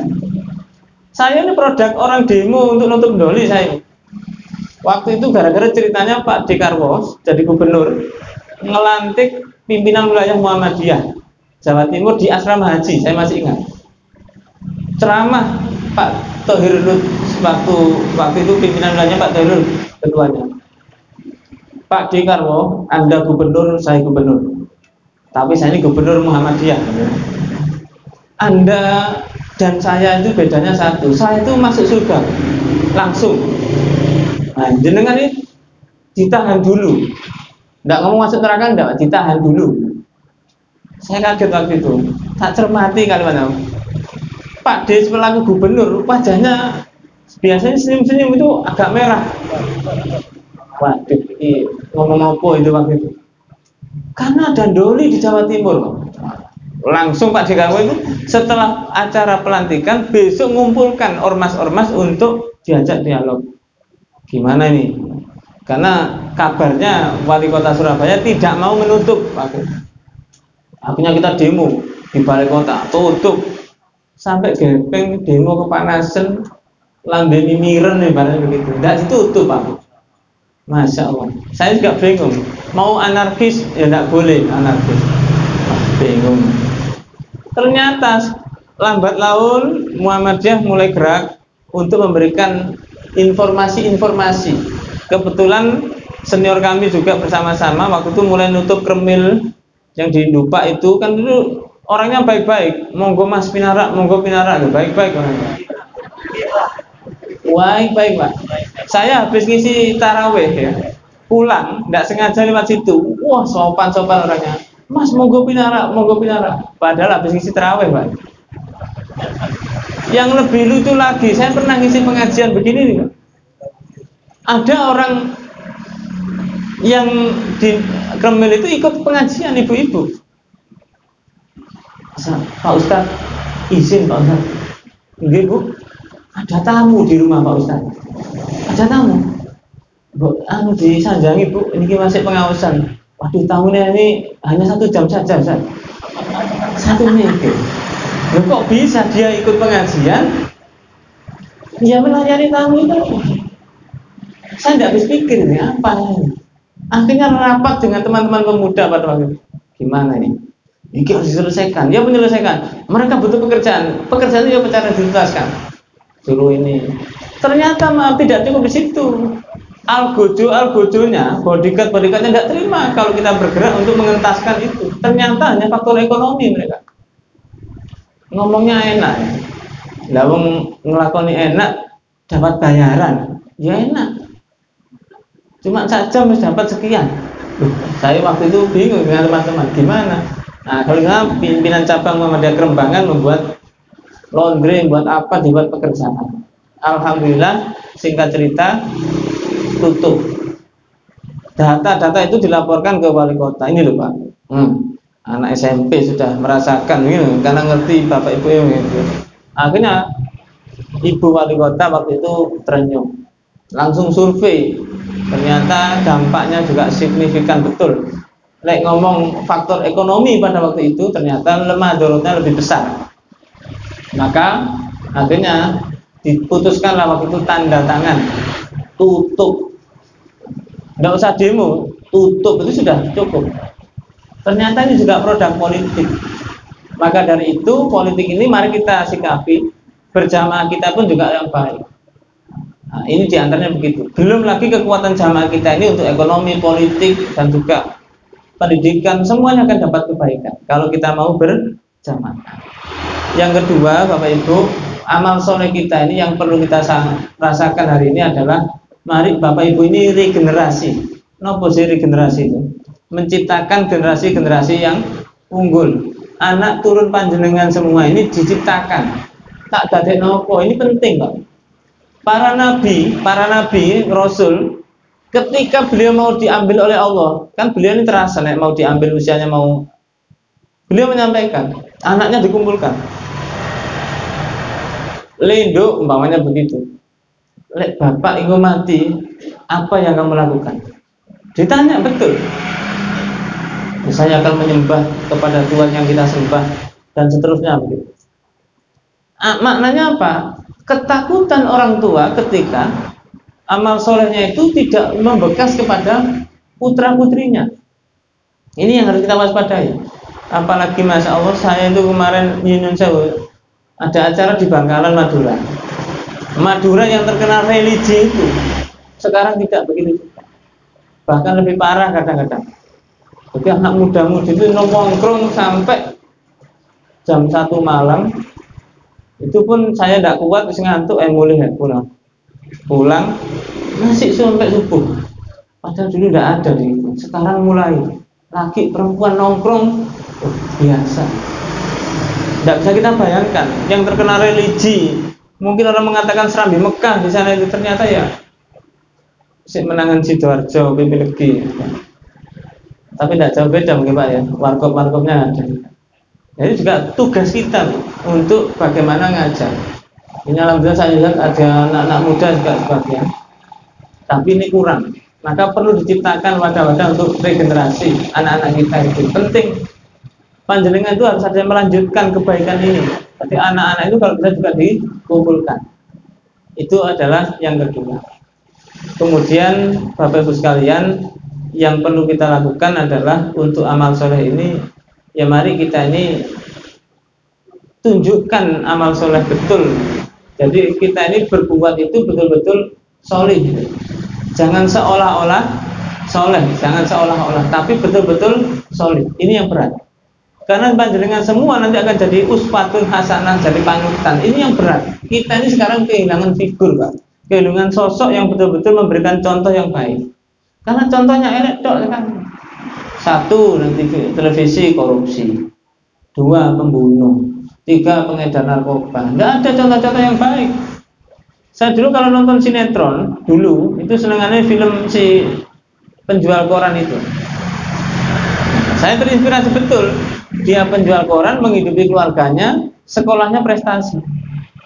Saya ini produk orang demo untuk nutup doli saya. Waktu itu gara-gara ceritanya Pak Dekarwo jadi gubernur ngelantik pimpinan wilayah Muhammadiyah Jawa Timur di asrama haji, saya masih ingat. Ceramah Pak Thohir Lut waktu itu pimpinan wilayahnya Pak Thohir Lut ketuanya. Pak Dekarwo, Anda gubernur, saya gubernur. Tapi saya ini gubernur Muhammadiyah. Anda dan saya itu bedanya satu, saya itu masuk surga langsung. Nah, jenengan ini ditahan dulu, tidak ngomong masuk neraka, tidak, ditahan dulu. Saya kaget waktu itu, tak cermati kalimatnya. Pak D selaku gubernur, wajahnya biasanya senyum-senyum itu agak merah. Waduh, ngomong apa itu waktu itu? Karena ada doli di Jawa Timur. Langsung Pak Dekarwo itu setelah acara pelantikan besok ngumpulkan ormas-ormas untuk diajak dialog. Gimana ini? Karena kabarnya wali kota Surabaya tidak mau menutup. Akhirnya kita demo di balai kota, tutup sampai gepeng, demo kepanasan, lambeni miren nih barangnya begitu. Tidak ditutup Pak. Masya Allah. Saya juga bingung. Mau anarkis ya tidak boleh anarkis. Bingung. Ternyata lambat laun Muhammadiyah mulai gerak untuk memberikan informasi-informasi. Kebetulan senior kami juga bersama-sama waktu itu mulai nutup kremil yang di Dupak itu kan dulu orangnya baik-baik. Monggo Mas Pinarak, monggo Pinarak, baik-baik orangnya. Baik-baik Pak. Saya habis ngisi taraweh ya, pulang tidak sengaja lewat situ. Wah sopan-sopan orangnya. Mas monggo Pinarak, monggo Pinarak. Padahal habis ngisi taraweh Pak. Yang lebih lucu lagi, saya pernah ngisi pengajian begini nih Pak. Ada orang yang di Kremil itu ikut pengajian ibu-ibu. Pak Ustadz, izin Pak Ustadz. Nggih Bu, ada tamu di rumah Pak Ustadz. Ada tamu. Bu, disanjangi Bu, ini masih pengawasan. Waduh, tamunya ini hanya 1 jam saja, Ustaz. 1 menit. Loh, kok bisa dia ikut pengajian? Dia melayani tamu itu. Saya tidak habis pikir ini apa ini. Akhirnya rapat dengan teman-teman pemuda pada waktu itu. Gimana ini? Ini harus diselesaikan. Dia menyelesaikan. Mereka butuh pekerjaan. Pekerjaan itu cara dituntaskan. Suruh ini. Ternyata maaf tidak cukup di situ. Algojo-algojonya, bodyguard-bodyguardnya tidak terima kalau kita bergerak untuk mengentaskan itu. Ternyata hanya faktor ekonomi mereka. Ngomongnya enak. Lah wong ngelakoni enak dapat bayaran. Ya enak. Cuma 1 jam harus dapat sekian. Saya waktu itu bingung dengan teman-teman gimana. Nah, kalau pimpinan cabang Muhammadiyah Kerembangan membuat laundry, buat apa, dibuat pekerjaan. Alhamdulillah, singkat cerita, tutup. Data-data itu dilaporkan ke wali kota. Ini loh Pak, anak SMP sudah merasakan gitu, karena ngerti bapak ibu gitu. Akhirnya ibu wali kota waktu itu terenyuh, langsung survei. Ternyata dampaknya juga signifikan betul. Lek ngomong faktor ekonomi pada waktu itu, ternyata lemah dorotnya lebih besar. Maka akhirnya diputuskanlah waktu itu tanda tangan tutup. Tidak usah demo, tutup itu sudah cukup. Ternyata ini juga produk politik. Maka dari itu politik ini mari kita sikapi berjamaah kita pun juga yang baik. Nah, ini diantaranya begitu. Belum lagi kekuatan jamaah kita ini untuk ekonomi, politik dan juga pendidikan, semuanya akan dapat kebaikan kalau kita mau berjamaah. Yang kedua, Bapak Ibu, amal soleh kita ini yang perlu kita rasakan hari ini adalah mari Bapak Ibu ini regenerasi. Nopo sih regenerasi itu? Menciptakan generasi-generasi yang unggul. Anak turun panjenengan semua ini diciptakan. Tak dadek nopo, ini penting Pak. Para nabi, rasul, ketika beliau mau diambil oleh Allah, kan beliau ini terasa mau diambil usianya mau, beliau menyampaikan, anaknya dikumpulkan. Lendo umpamanya begitu. Lek bapak ingin mati, apa yang kamu lakukan? Ditanya betul. Saya akan menyembah kepada Tuhan yang kita sembah dan seterusnya begitu. Maknanya apa? Ketakutan orang tua ketika amal solehnya itu tidak membekas kepada putra putrinya. Ini yang harus kita waspadai. Apalagi Masya Allah, saya itu kemarin nyinun sewu, ada acara di Bangkalan Madura. Madura yang terkenal religi itu sekarang tidak begitu, bahkan lebih parah kadang-kadang. Jadi anak muda-mudi itu nongkrong sampai jam 1 malam. Itu pun saya tidak kuat, ngantuk, mulai pulang masih sampai subuh. Padahal dulu tidak ada gitu. Sekarang mulai laki perempuan nongkrong biasa. Tidak bisa kita bayangkan. Yang terkena religi, mungkin orang mengatakan Serambi Mekah di sana itu, ternyata ya si Menangan Sidoarjo, Pipi Legi. Tapi tidak jauh beda mungkin Pak ya. Warkop-warkopnya ada. Jadi juga tugas kita untuk bagaimana ngajar. Ini alhamdulillah saya lihat ada anak-anak muda juga sebagian, tapi ini kurang. Maka perlu diciptakan wadah-wadah untuk regenerasi anak-anak kita itu penting. Panjenengan itu harus ada yang melanjutkan kebaikan ini. Jadi anak-anak itu kalau bisa juga dikumpulkan. Itu adalah yang kedua. Kemudian Bapak Ibu sekalian, yang perlu kita lakukan adalah untuk amal soleh ini, ya mari kita ini tunjukkan amal soleh betul. Jadi kita ini berbuat itu betul-betul soleh. Jangan seolah-olah soleh, jangan seolah-olah, tapi betul-betul soleh. Ini yang berat. Karena panjenengan semua nanti akan jadi uswatun hasanah, jadi panutan. Ini yang berat. Kita ini sekarang kehilangan figur, Pak. Kehilangan sosok yang betul-betul memberikan contoh yang baik. Karena contohnya enak dok kan. 1, nanti televisi korupsi. 2, pembunuh. 3, pengedar narkoba. Tidak ada contoh-contoh yang baik. Saya dulu kalau nonton sinetron dulu itu senangannya film si penjual koran itu. Saya terinspirasi betul. Dia penjual koran, menghidupi keluarganya, sekolahnya prestasi.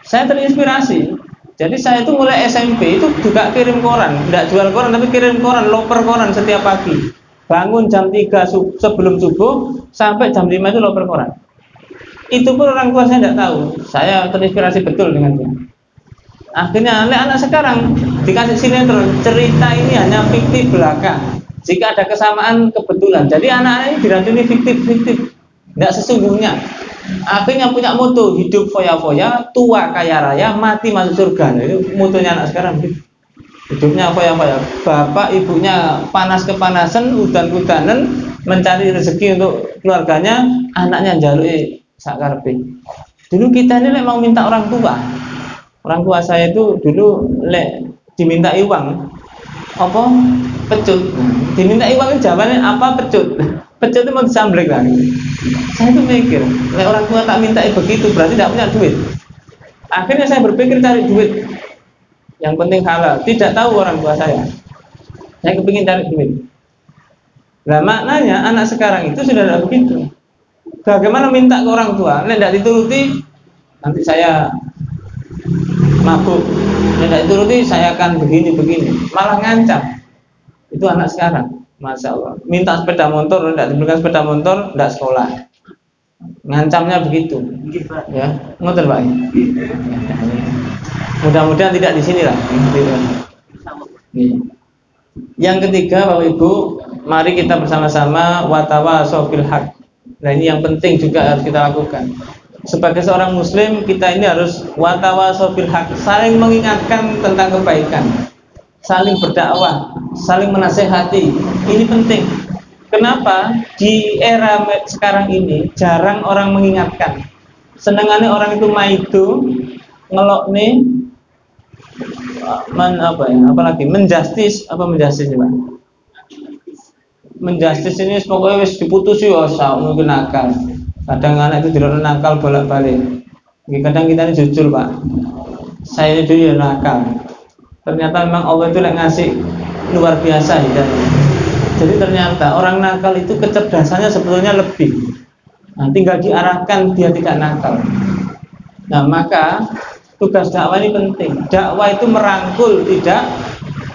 Saya terinspirasi. Jadi saya itu mulai SMP itu juga kirim koran, tidak jual koran tapi kirim koran, loper koran setiap pagi. Bangun jam 3 sebelum subuh sampai jam 5 itu loper koran. Itu pun orang tua saya tidak tahu. Saya terinspirasi betul dengan dia. Akhirnya anak sekarang dikasih sinetron, cerita ini hanya fiktif belaka. Jika ada kesamaan kebetulan. Jadi anak-anak ini diracuni fiktif-fiktif, tidak sesungguhnya. Akhirnya punya moto, hidup foya-foya, tua kaya raya, mati masuk surga. Itu motonya anak sekarang. Hidupnya foya-foya. Bapak ibunya panas kepanasan, udan-udanan, mencari rezeki untuk keluarganya, anaknya jalui sakarpe. Dulu kita ini mau minta orang tua. Orang tua saya itu dulu dimintai uang. apa pecut. Dimintai uang jawabannya apa pecut. Pecut itu mau disamblek lah. Saya tuh mikir, orang tua tak mintai begitu berarti tidak punya duit. Akhirnya saya berpikir cari duit. Yang penting halal. Tidak tahu orang tua saya. Saya kepingin cari duit. Nah maknanya anak sekarang itu sudah tidak begitu. Bagaimana minta ke orang tua? Nek tidak dituruti, nanti saya mabuk. Nek tidak dituruti, saya akan begini-begini. Malah ngancam. Itu anak sekarang, masya Allah. Minta sepeda motor, tidak diberikan sepeda motor, tidak sekolah. Ngancamnya begitu. Ya, ngoten Pak. Mudah-mudahan tidak di sini lah. Yang ketiga, Bapak Ibu, mari kita bersama-sama watawasau bil haq. Nah ini yang penting juga harus kita lakukan. Sebagai seorang muslim, kita ini harus watawasau bil haq, saling mengingatkan tentang kebaikan, saling berdakwah, saling menasehati. Ini penting. Kenapa? Di era sekarang ini jarang orang mengingatkan. Senengannya orang itu maido, ngelokne, apalagi menjustis, Pak? Menjustis ini pokoknya wis diputusi ya mungkin nakal. Kadang anak itu tidak nakal bolak-balik. Kadang kita ini jujur Pak, saya ini dulu ya nakal. Ternyata memang Allah itu ngasih luar biasa hidayah. Jadi ternyata orang nakal itu kecerdasannya sebetulnya lebih. Nah, tinggal diarahkan dia tidak nakal. Nah maka tugas dakwah ini penting. Dakwah itu merangkul, tidak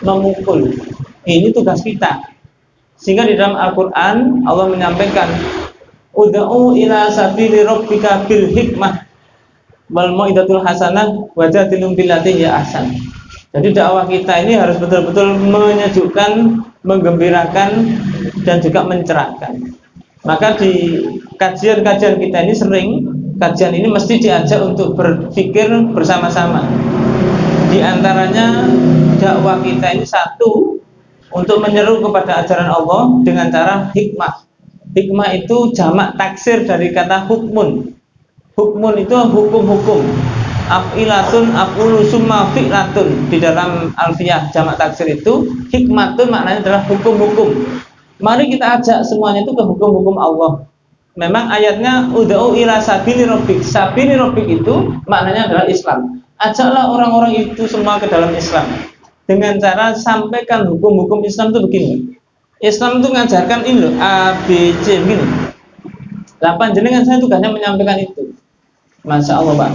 memukul. Ini tugas kita. Sehingga di dalam Al-Quran Allah menyampaikan, ud'u ila sabili rabbika bil hikmah wal mau'izatul hasanah wajadilhum billati hiya ahsan. Jadi dakwah kita ini harus betul-betul menyejukkan, menggembirakan, dan juga mencerahkan. Maka di kajian-kajian kita ini sering, kajian ini mesti diajak untuk berpikir bersama-sama. Di antaranya dakwah kita ini satu, untuk menyeru kepada ajaran Allah dengan cara hikmah. Hikmah itu jamak taksir dari kata hukmun. Hukmun itu hukum-hukum. Af'ilatun af'ulu summa fi'latun. Di dalam alfiyah jamak taksir itu hikmatun maknanya adalah hukum-hukum. Mari kita ajak semuanya itu ke hukum-hukum Allah. Memang ayatnya ud'u ila sabili rabbik. Sabili rabbik itu maknanya adalah Islam. Ajaklah orang-orang itu semua ke dalam Islam dengan cara sampaikan hukum-hukum Islam itu begini. Islam itu mengajarkan ini loh, A, B, C begini. Panjenengan saya tugasnya menyampaikan itu. Masya Allah Pak.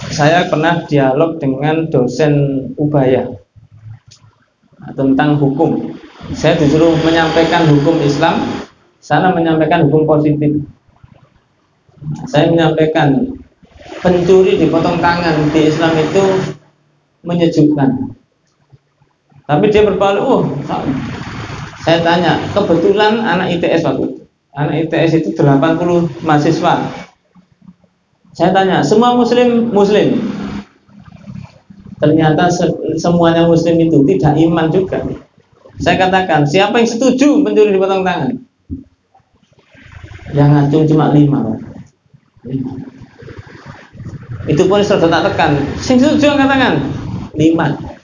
Saya pernah dialog dengan dosen Ubaya tentang hukum. Saya disuruh menyampaikan hukum Islam, sana menyampaikan hukum positif. Saya menyampaikan pencuri dipotong tangan di Islam itu menyejukkan. Tapi dia berbalik, saya tanya, kebetulan anak ITS waktu itu. Anak ITS itu 80 mahasiswa. Saya tanya, semua muslim? Ternyata semuanya muslim itu tidak iman juga. Saya katakan, siapa yang setuju pencuri dipotong tangan? Yang ngacung cuma 5. Itu pun sudah tak tekan. Sing setuju angkat tangan 5.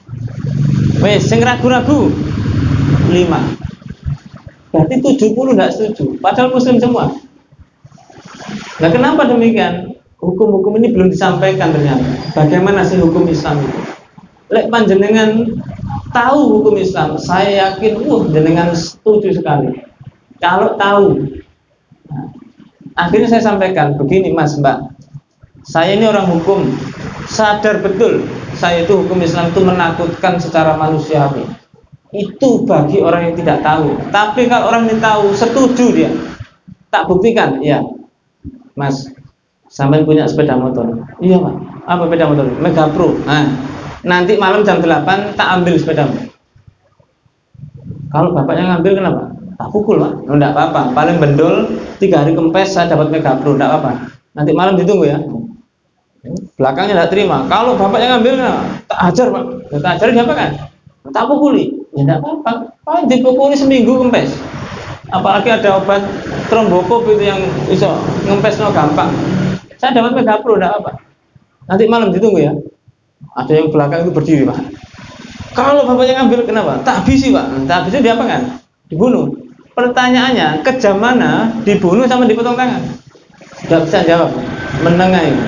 Wes, sing ragu-ragu 5. Berarti 70 tidak setuju. Padahal muslim semua. Nah kenapa demikian? Hukum-hukum ini belum disampaikan ternyata. Bagaimana sih hukum Islam itu? Lek panjenengan tahu hukum Islam, saya yakin, jenengan setuju sekali. Kalau tahu, nah, akhirnya saya sampaikan begini, Mas, Mbak. Saya ini orang hukum, sadar betul, saya itu hukum Islam itu menakutkan secara manusiawi. Itu bagi orang yang tidak tahu. Tapi kalau orang yang tahu, setuju dia. Tak buktikan, ya, Mas. Sampai punya sepeda motor. Iya Pak. Apa sepeda motor? Mega Pro. Nah, nanti malam jam 8 tak ambil sepedamu. Kalau bapaknya ngambil kenapa? Tak pukul Pak. Enggak apa-apa. Paling bendol 3 hari kempes saya dapat Mega Pro. Enggak apa-apa. Nanti malam ditunggu ya. Belakangnya enggak terima. Kalau bapaknya ngambil tak ajar Pak. Tak ajar dia apa kan? Tak pukuli. Ya enggak apa-apa. Paling dipukuli seminggu kempes. Apalagi ada obat trombokop itu yang bisa ngempesnya gampang. Saya dapat Mega Pro, enggak apa. Nanti malam ditunggu ya. Ada yang belakang itu berdiri Pak. Kalau bapaknya ngambil kenapa? Tak habisi Pak. Tak habisi dia apa kan? Dibunuh. Pertanyaannya, kejam mana dibunuh sama dipotong tangan? Tidak bisa jawab. Menengah ini.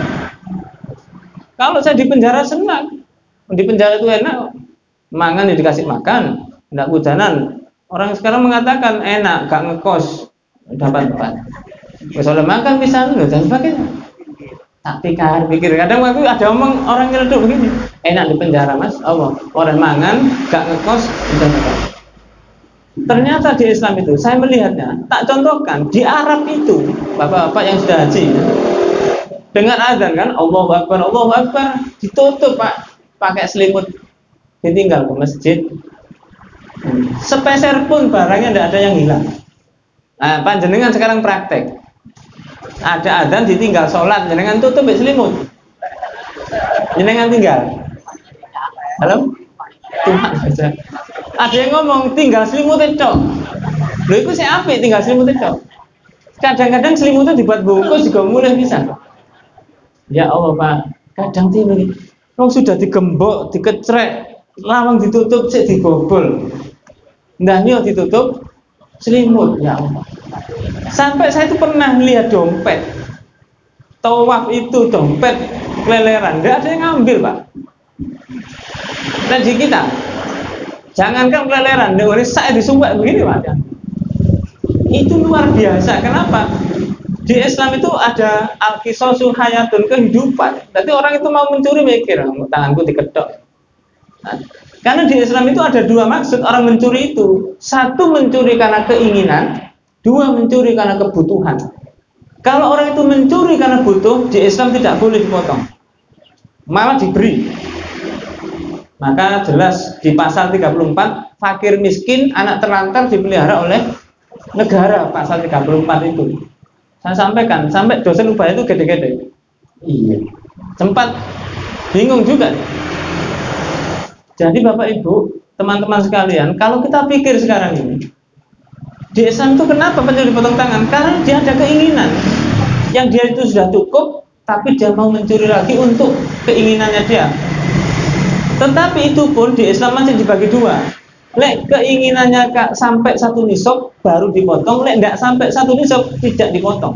Kalau saya di penjara senang. Di penjara itu enak. Mangan ya dikasih makan. Tidak hujanan. Orang sekarang mengatakan enak, gak ngekos, dapat. Soalnya makan bisa dan sebagainya. Tak pikir. Kadang aku ada omong orang nyeleduk begini. Enak di penjara Mas, Allah. Orang mangan, gak ngekos, dan sebagainya. Ternyata di Islam itu, saya melihatnya, tak contohkan di Arab itu, bapak-bapak yang sudah haji, dengan azan kan, Allahu Akbar, ditutup Pak, pakai selimut, ditinggal ke masjid. Sepeser pun barangnya tidak ada yang hilang. Nah, panjenengan sekarang praktek. Ada azan ditinggal sholat, jenengan tutup selimut. Jenengan tinggal. Halo? Tuhan saja. Ada yang ngomong tinggal selimut cok. Loh itu saya apik tinggal selimut cok. Kadang-kadang selimut itu dibuat bungkus juga mulai bisa. Ya Allah Pak, kadang ini kalau sudah digembok, dikecrek, lawang ditutup, cek dibobol. Ndahnya ditutup selimut, ya Allah. Sampai saya itu pernah melihat dompet. Tawaf itu dompet keleleran, tidak ada yang ngambil Pak. Dan di kita, jangankan keleleran, dengar saya disumpah begini Pak. Itu luar biasa. Kenapa? Di Islam itu ada al-qisasu hayatun, kehidupan. Jadi orang itu mau mencuri mikir, tanganku diketok. Nah, karena di Islam itu ada dua maksud orang mencuri itu. Satu mencuri karena keinginan, dua mencuri karena kebutuhan. Kalau orang itu mencuri karena butuh, di Islam tidak boleh dipotong, malah diberi. Maka jelas di pasal 34, fakir miskin, anak terlantar dipelihara oleh negara, pasal 34 itu. Saya sampaikan, sampai dosen ubaya itu gede-gede. Iya. Sempat bingung juga. Jadi Bapak Ibu, teman-teman sekalian, kalau kita pikir sekarang ini, di Islam itu kenapa pencuri potong tangan? Karena dia ada keinginan. Yang dia itu sudah cukup, tapi dia mau mencuri lagi untuk keinginannya dia. Tetapi itu pun di Islam masih dibagi dua. Lek keinginannya sampai satu nisab baru dipotong, lek enggak sampai satu nisab tidak dipotong.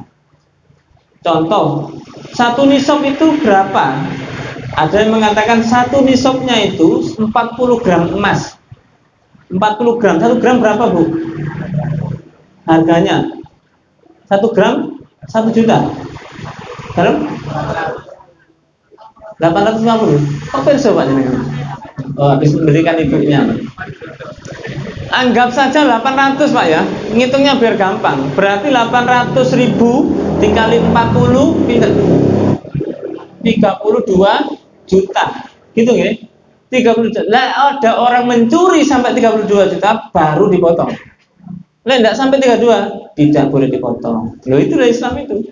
Contoh, satu nisab itu berapa? Ada yang mengatakan satu nisabnya itu 40 gram emas. 40 gram, 1 gram berapa Bu? Harganya 1 gram 1 juta. Dalam 850. Kok perso Pak jenengan? Oh, habis memberikan ibunya. Anggap saja 800 Pak ya. Ngitungnya biar gampang. Berarti 800.000 dikali 40 pinter. 32 juta. Gitu ya. 30 juta. Lah ada orang mencuri sampai 32 juta baru dipotong. Lah enggak sampai 32 tidak boleh dipotong. Loh itulah Islam itu.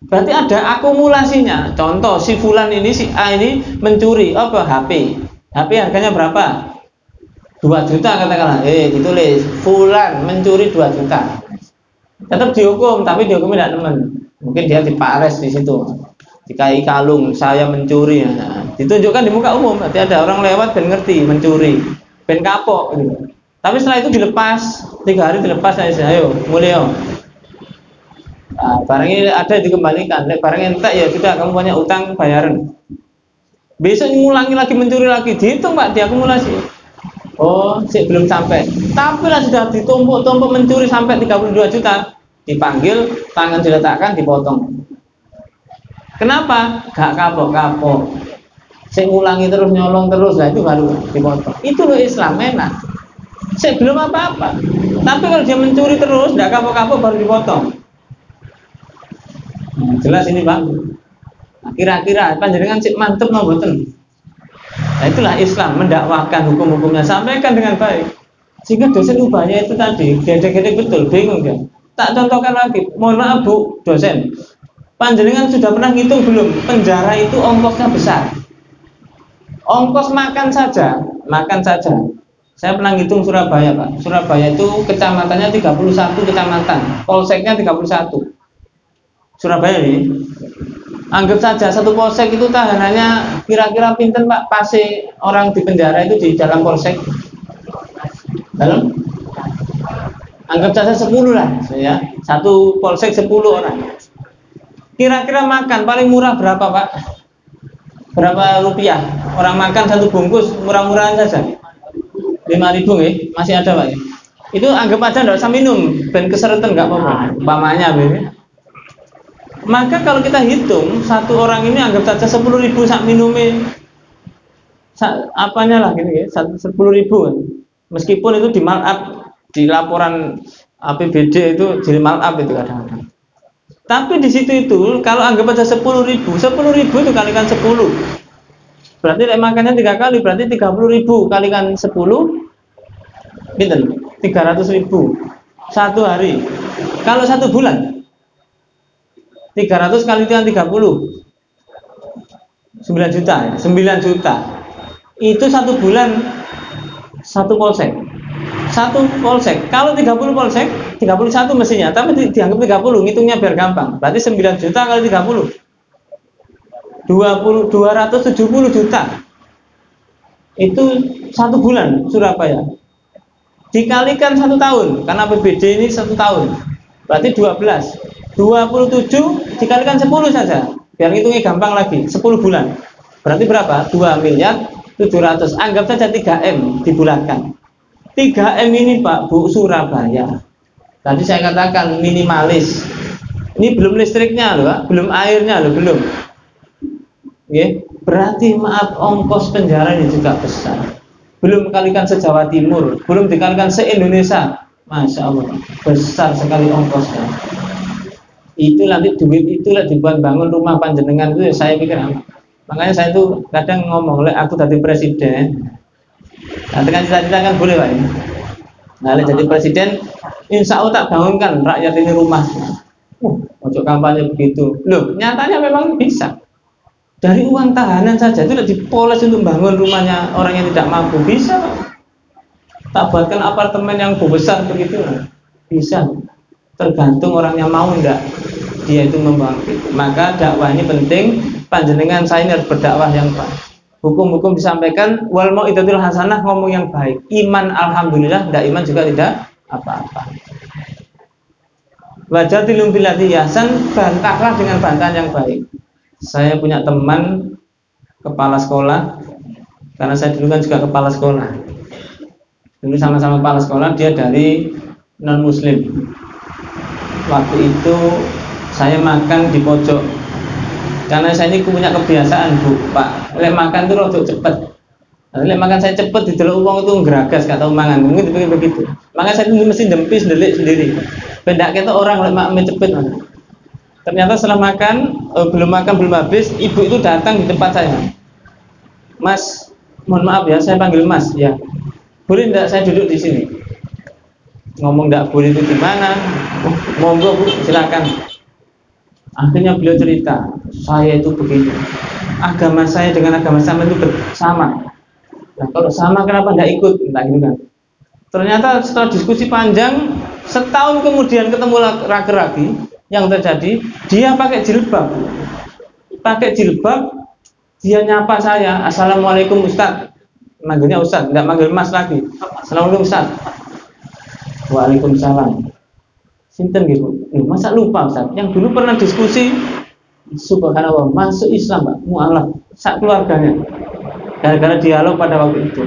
Berarti ada akumulasinya. Contoh si fulan ini, si A ini mencuri apa HP. HP harganya berapa? 2 juta katakanlah. Ditulis fulan mencuri 2 juta. Tetap dihukum, tapi dihukum tidak teman. Mungkin dia dipares di situ. Dikai kalung, saya mencuri. Nah, ditunjukkan di muka umum. Berarti ada orang lewat dan ngerti mencuri. Ben kapok gitu. Tapi setelah itu dilepas, 3 hari dilepas, ayo mulai yo. Nah, barangnya ada dikembalikan. Barangnya entek ya sudah, kamu punya utang bayaran. Besok ngulangi lagi mencuri lagi, dihitung Pak, diakumulasi. Oh, sih belum sampai. Tapi lah sudah ditumpuk-tumpuk mencuri sampai 32 juta. Dipanggil, tangan diletakkan, dipotong. Kenapa? Gak kapok-kapok. Saya ngulangi terus, nyolong terus, lah itu baru dipotong. Itu loh Islam enak. Saya belum apa-apa. Tapi kalau dia mencuri terus, gak kapok-kapok baru dipotong. Nah, jelas ini Bang. Nah, kira-kira panjenengan cek mantep mau boten. Nah, itulah Islam, mendakwahkan hukum-hukumnya, sampaikan dengan baik. Sehingga dosen ubahnya itu tadi gede-gede betul, bingung dia. Tak contohkan lagi. Mohon maaf Bu, dosen. Panjenengan sudah pernah ngitung belum? Penjara itu ongkosnya besar. Ongkos makan saja. Saya pernah ngitung Surabaya Pak. Surabaya itu kecamatannya 31 kecamatan, polseknya 31. Surabaya nih. Anggap saja satu polsek itu tahanannya kira-kira pinten Pak, pasti orang di penjara itu di dalam polsek. Dalam? Anggap saja 10 lah, ya. Satu polsek 10 orang. Kira-kira makan paling murah berapa Pak? Berapa rupiah? Orang makan satu bungkus murah-murahan saja. 5.000 ya, masih ada Pak ya. Itu anggap aja enggak usah minum, ben keseretan enggak apa-apa. Umpamanya ya. Maka kalau kita hitung satu orang ini anggap saja 10.000 sak minumnya apanya lah gitu ya, 10.000 kan. Meskipun itu di markup di laporan APBD itu di markup itu kadang-kadang. Tapi di situ itu kalau anggap aja 10.000 itu kalikan 10. Berarti makannya 3 kali, berarti 30.000 kalikan 10 pinten? 300.000 satu hari. Kalau satu bulan 300 kali 30 9 juta ya? 9 juta itu satu bulan satu polsek. Satu polsek. Kalau 30 polsek 31 mestinya, tapi dianggap 30, ngitungnya biar gampang. Berarti 9 juta kali 30 270 juta. Itu satu bulan Surabaya. Dikalikan 1 tahun, karena APBD ini 1 tahun. Berarti 27 dikalikan 10 saja. Biar ngitungnya gampang lagi, 10 bulan. Berarti berapa? 2.700.000. Anggap saja 3M dibulatkan. 3M ini Pak, Bu, Surabaya. Tadi saya katakan minimalis. Ini belum listriknya loh, Pak. Belum airnya loh, belum. Oke, berarti maaf ongkos penjara ini juga besar. Belum dikalikan se-Jawa Timur, belum dikalikan se-Indonesia. Masya Allah, besar sekali ongkosnya. Itu nanti duit itulah dibuat bangun rumah panjenengan itu saya pikir apa. Makanya saya itu kadang ngomong, aku jadi presiden. Nanti kan cita-cita kan boleh Pak. Nah, jadi presiden, insya Allah tak bangunkan rakyat ini rumah. Untuk kampanye begitu. Loh, nyatanya memang bisa. Dari uang tahanan saja itu dipoles untuk bangun rumahnya orang yang tidak mampu, bisa Pak. Tak buatkan apartemen yang besar begitu, bisa. Tergantung orangnya mau enggak dia itu membangkit. Maka dakwah ini penting. Panjenengan saya ini harus berdakwah yang baik. Hukum-hukum disampaikan, wal mau'izatul hasanah, ngomong yang baik. Iman alhamdulillah, tidak iman juga tidak apa-apa. Wajadilum billati yahsan, bantahlah dengan bantahan yang baik. Saya punya teman kepala sekolah, karena saya dulu kan juga kepala sekolah. Dulu sama-sama kepala sekolah, dia dari non muslim. Waktu itu saya makan di pojok, karena saya ini punya kebiasaan Bu, Pak, lek makan itu rodok cepet. Lek makan saya cepet, di dalam uang itu ngeragas, gak tahu mangan, mungkin dipikir begitu. Makanya saya itu mesti dempis delik sendiri. Beda kita orang lek makan cepet. Ternyata setelah makan, belum habis, ibu itu datang di tempat saya. Mas, mohon maaf ya, saya panggil Mas, ya. Boleh enggak saya duduk di sini? Ngomong enggak boleh itu gimana? Oh, monggo Bu, silakan. Akhirnya beliau cerita, saya itu begini, agama saya dengan agama sama itu sama. Nah, kalau sama kenapa enggak ikut? Entah gitu kan. Ternyata setelah diskusi panjang, setahun kemudian ketemu laki-laki, yang terjadi dia pakai jilbab. Pakai jilbab, dia nyapa saya, assalamualaikum Ustaz. Manggilnya Ustaz, enggak manggil Mas lagi. Assalamualaikum Ustaz. Waalaikumsalam. Sinten gitu. Masa lupa Ustaz? Yang dulu pernah diskusi, subhanallah, masuk Islam Pak, mu'alaf, sak keluarganya. Gara-gara dialog pada waktu itu.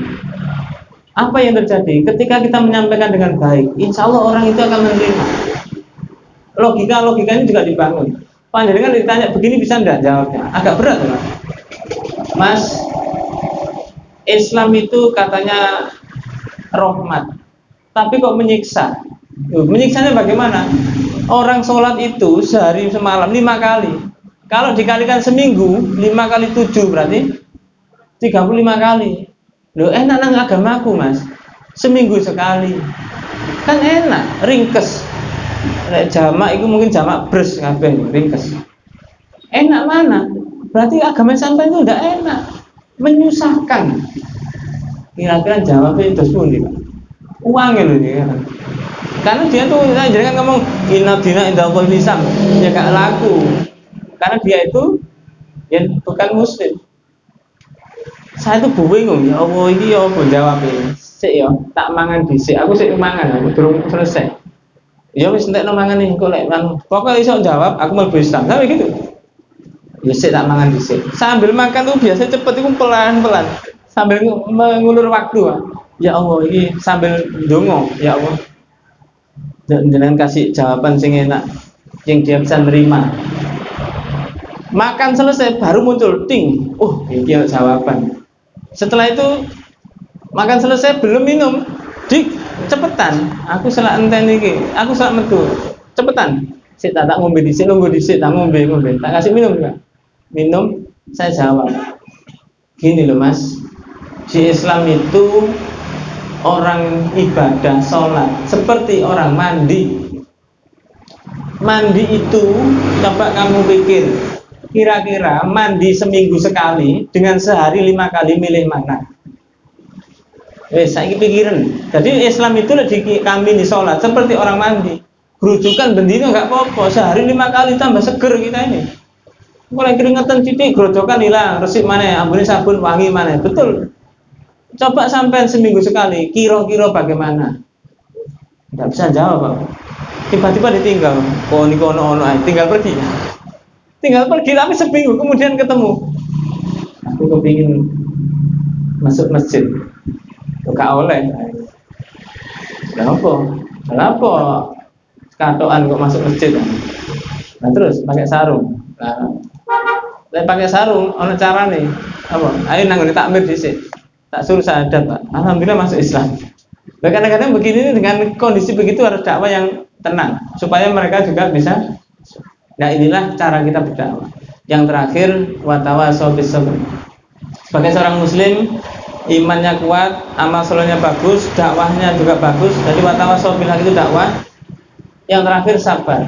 Apa yang terjadi? Ketika kita menyampaikan dengan baik, insya Allah orang itu akan menerima. Logika ini juga dibangun. Panjenengan ditanya begini bisa enggak jawabnya? Agak berat Mas. Islam itu katanya rahmat, tapi kok menyiksa? Menyiksanya bagaimana? Orang sholat itu sehari semalam 5 kali. Kalau dikalikan seminggu 5 kali 7 berarti 35 kali. Loh, enak nang agamaku Mas. Seminggu sekali. Kan enak, ringkes. Jamak itu mungkin jamak bres kabeh ringkes. Enak mana? Berarti agama sampai itu udah enak, menyusahkan. Kira-kira jawabnya itu pundi Pak? Uangnya loh ya. Karena dia tuh jangan ngomong inna dina indallahil Islam, ya gak laku. Karena dia itu ya bukan muslim. Saya tuh bingung, ya Allah ini ya apa jawabnya. Sik ya, tak mangan dhisik. Aku sik mangan, aku durung selesai. Ya wis entekno mangan nih kok lek pokoknya iso jawab aku mlebu Islam. Sampai gitu. Ya sik tak mangan dhisik. Sambil makan tuh biasa cepet itu pelan-pelan. Sambil mengulur waktu. Ya Allah ini sambil ndonga, ya Allah. Jangan kasih jawaban sing enak yang dia bisa nerima. Makan selesai baru muncul ting. Ini jawaban. Setelah itu makan selesai belum minum. Dik, cepetan. Aku salah enten iki. Aku salah metu. Cepetan. Sik tak ngombe dhisik, nunggu dhisik, tak ngombe. Tak kasih minum enggak? Minum, saya jawab. Gini loh Mas. Di Islam itu orang ibadah sholat seperti orang mandi. Mandi itu coba kamu pikir, kira-kira mandi seminggu sekali dengan sehari 5 kali milih mana? Saya pikiran. Jadi Islam itu kami di sholat seperti orang mandi. Gerujukan bendino nggak apa-apa, sehari 5 kali tambah seger kita ini. Mulai keringetan titik, gerojokan hilang, resik mana, ambune sabun wangi mana, betul. Coba sampai seminggu sekali, kira-kira bagaimana? Tidak bisa jawab, Pak. Tiba-tiba ditinggal, tinggal pergi. Tinggal pergi, tapi seminggu kemudian ketemu. Aku kepingin masuk masjid, gak oleh. Kenapa? Katoan kok masuk masjid? Nah terus pakai sarung. Nah, pakai sarung, ono cara nih. Apa? Ayo nanggone takmir dhisik. Tak suruh syahadat, Pak. Alhamdulillah masuk Islam. Nah, kadang-kadang begini dengan kondisi begitu harus dakwah yang tenang supaya mereka juga bisa. Nah, inilah cara kita berdakwah. Yang terakhir, watawasau bis sabr. Sebagai seorang muslim, imannya kuat, amal solehnya bagus, dakwahnya juga bagus. Jadi watawasau bil haq itu dakwah. Yang terakhir sabar.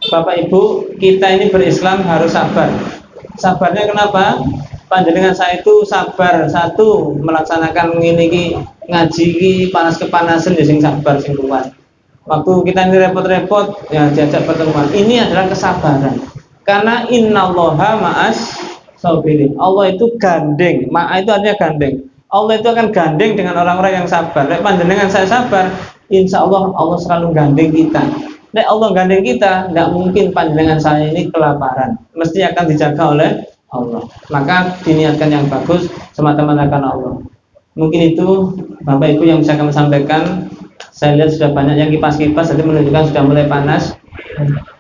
Bapak Ibu, kita ini berislam harus sabar. Sabarnya kenapa? Panjenengan saya itu sabar satu melaksanakan ini ngaji panas kepanasan ya sing sabar sing kuat. Waktu kita ini repot-repot ya diajak pertemuan. Ini adalah kesabaran. Karena innallaha ma'as sabirin. Allah itu gandeng. Ma'a itu artinya gandeng. Allah itu akan gandeng dengan orang-orang yang sabar. Nek panjenengan saya sabar, insya Allah Allah selalu gandeng kita. Nek Allah gandeng kita, tidak mungkin panjenengan saya ini kelaparan. Mesti akan dijaga oleh Allah. Maka diniatkan yang bagus semata-mata karena Allah. Mungkin itu Bapak Ibu yang bisa kami sampaikan. Saya lihat sudah banyak yang kipas-kipas, jadi menunjukkan sudah mulai panas.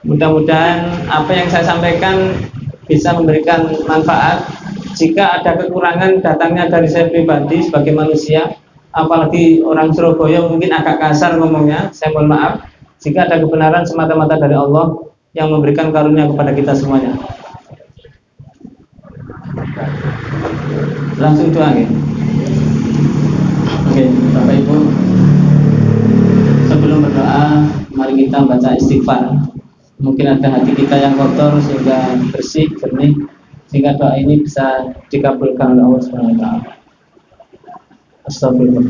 Mudah-mudahan apa yang saya sampaikan bisa memberikan manfaat. Jika ada kekurangan datangnya dari saya pribadi sebagai manusia, apalagi orang Surabaya mungkin agak kasar ngomongnya, saya mohon maaf. Jika ada kebenaran semata-mata dari Allah yang memberikan karunia kepada kita semuanya. Langsung doa ya. Oke, Bapak Ibu, sebelum berdoa, mari kita baca istighfar. Mungkin ada hati kita yang kotor sehingga bersih, jernih, sehingga doa ini bisa dikabulkan oleh Allah Subhanahu wa taala. Astagfirullah.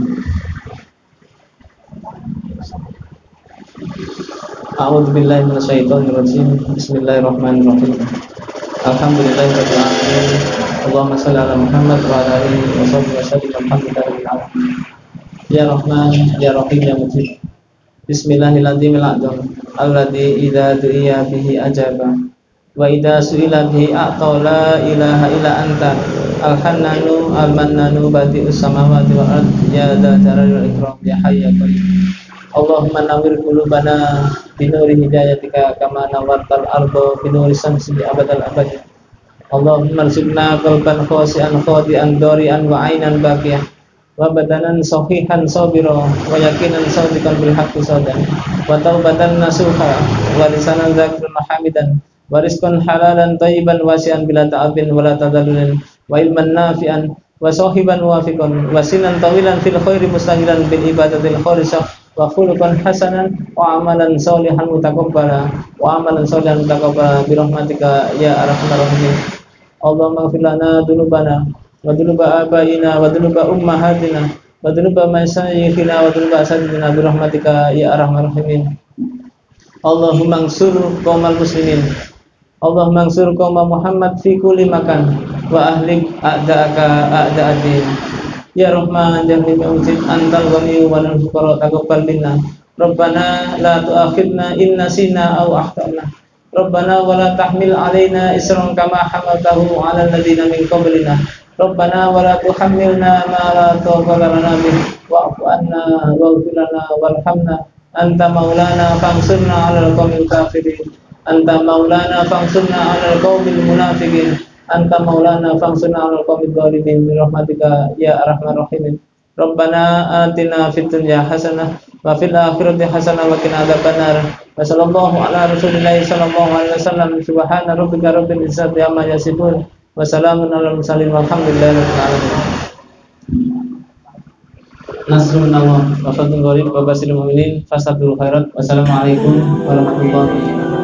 A'udzubillahi minasyaitonirrajim. Bismillahirrahmanirrahim. Alhamdulillahirabbil alamin. Allahumma shalli ala Muhammad wa ala alihi wa sahbihi wasallim. Alhamdulillahirabbil alamin. Ya Rahman, ya Rahim, ya Mujib. Bismillahirrahmanirrahim. Alladzi idza du'iya bihi ajaba wa idza su'ila bihi a'ta la ilaha illa anta al-hannanu al-mannanu badi'us samawati wal ardi ya dzal jalali wal ikram ya hayy ya qayyum. Allahumma nawwir qulubana binuri hidayatika kama nawwartal arda binuri syamsi abadal abad. Allahumma arzuqna qalban khashi'an khadi'an dari'an wa 'ainan baqiyah wa badanan sahihan sabira wa yaqinan sadiqan bil haqqi sadan wa taubatan nasuha wa lisanan zakiran hamidan wa rizqan halalan thayyiban wasi'an bila ta'abin wa la tadallulin wa ilman nafi'an wa sahiban wafiqan wa sinan tawilan fil khairi mustahilan bil ibadatil khalisah wa khuluqan hasanan wa amalan sholihan mutaqabbala wa amalan sholihan mutaqabbala bi rahmatika ya arhamar rahimin. Allahumma ighfir lana dzunubana wa dzunuba abaina wa dzunuba ummahatina wa dhunuba masyayyikhina wa dhunuba asatidina bi rahmatika ya arhamar rahimin. Allahumma ansur qaumal muslimin. Allahumma ansur qaum Muhammad fi kulli makan wa ahlik a'da'aka a'da'ad-din. Ya Rahman ya Rahim ujib antal ghani wa lal fuqara taqabbal minna. Rabbana la tu'akhidna in nasina aw akhtana. Rabbana wa la tahmil alaina isran kama hamaltahu 'ala alladziina min qablina. Rabbana wa la tuhammilna ma la taqata lana bih wa'fu 'anna waghfir lana warhamna anta maulana fansurna 'alal qaumil kafirin. Anta maulana fansurna 'alal qaumil munafiqin. Anta maulana fansurna 'alal qaumidz zalimin bi rahmatika ya arhamar rahimin. Rabbana atina fid dunya hasanah wa fil akhirati hasanah wa qina adzabannar. Wa sallallahu ala rasulillah sallallahu alaihi wasallam. Subhana rabbika rabbil izzati amma yasifun wa salamun alal mursalin walhamdulillahi rabbil alamin. Nasrullah wa fadlul gharib wa basyiril mu'minin fastaghfirul khairat. Wassalamualaikum warahmatullahi wabarakatuh.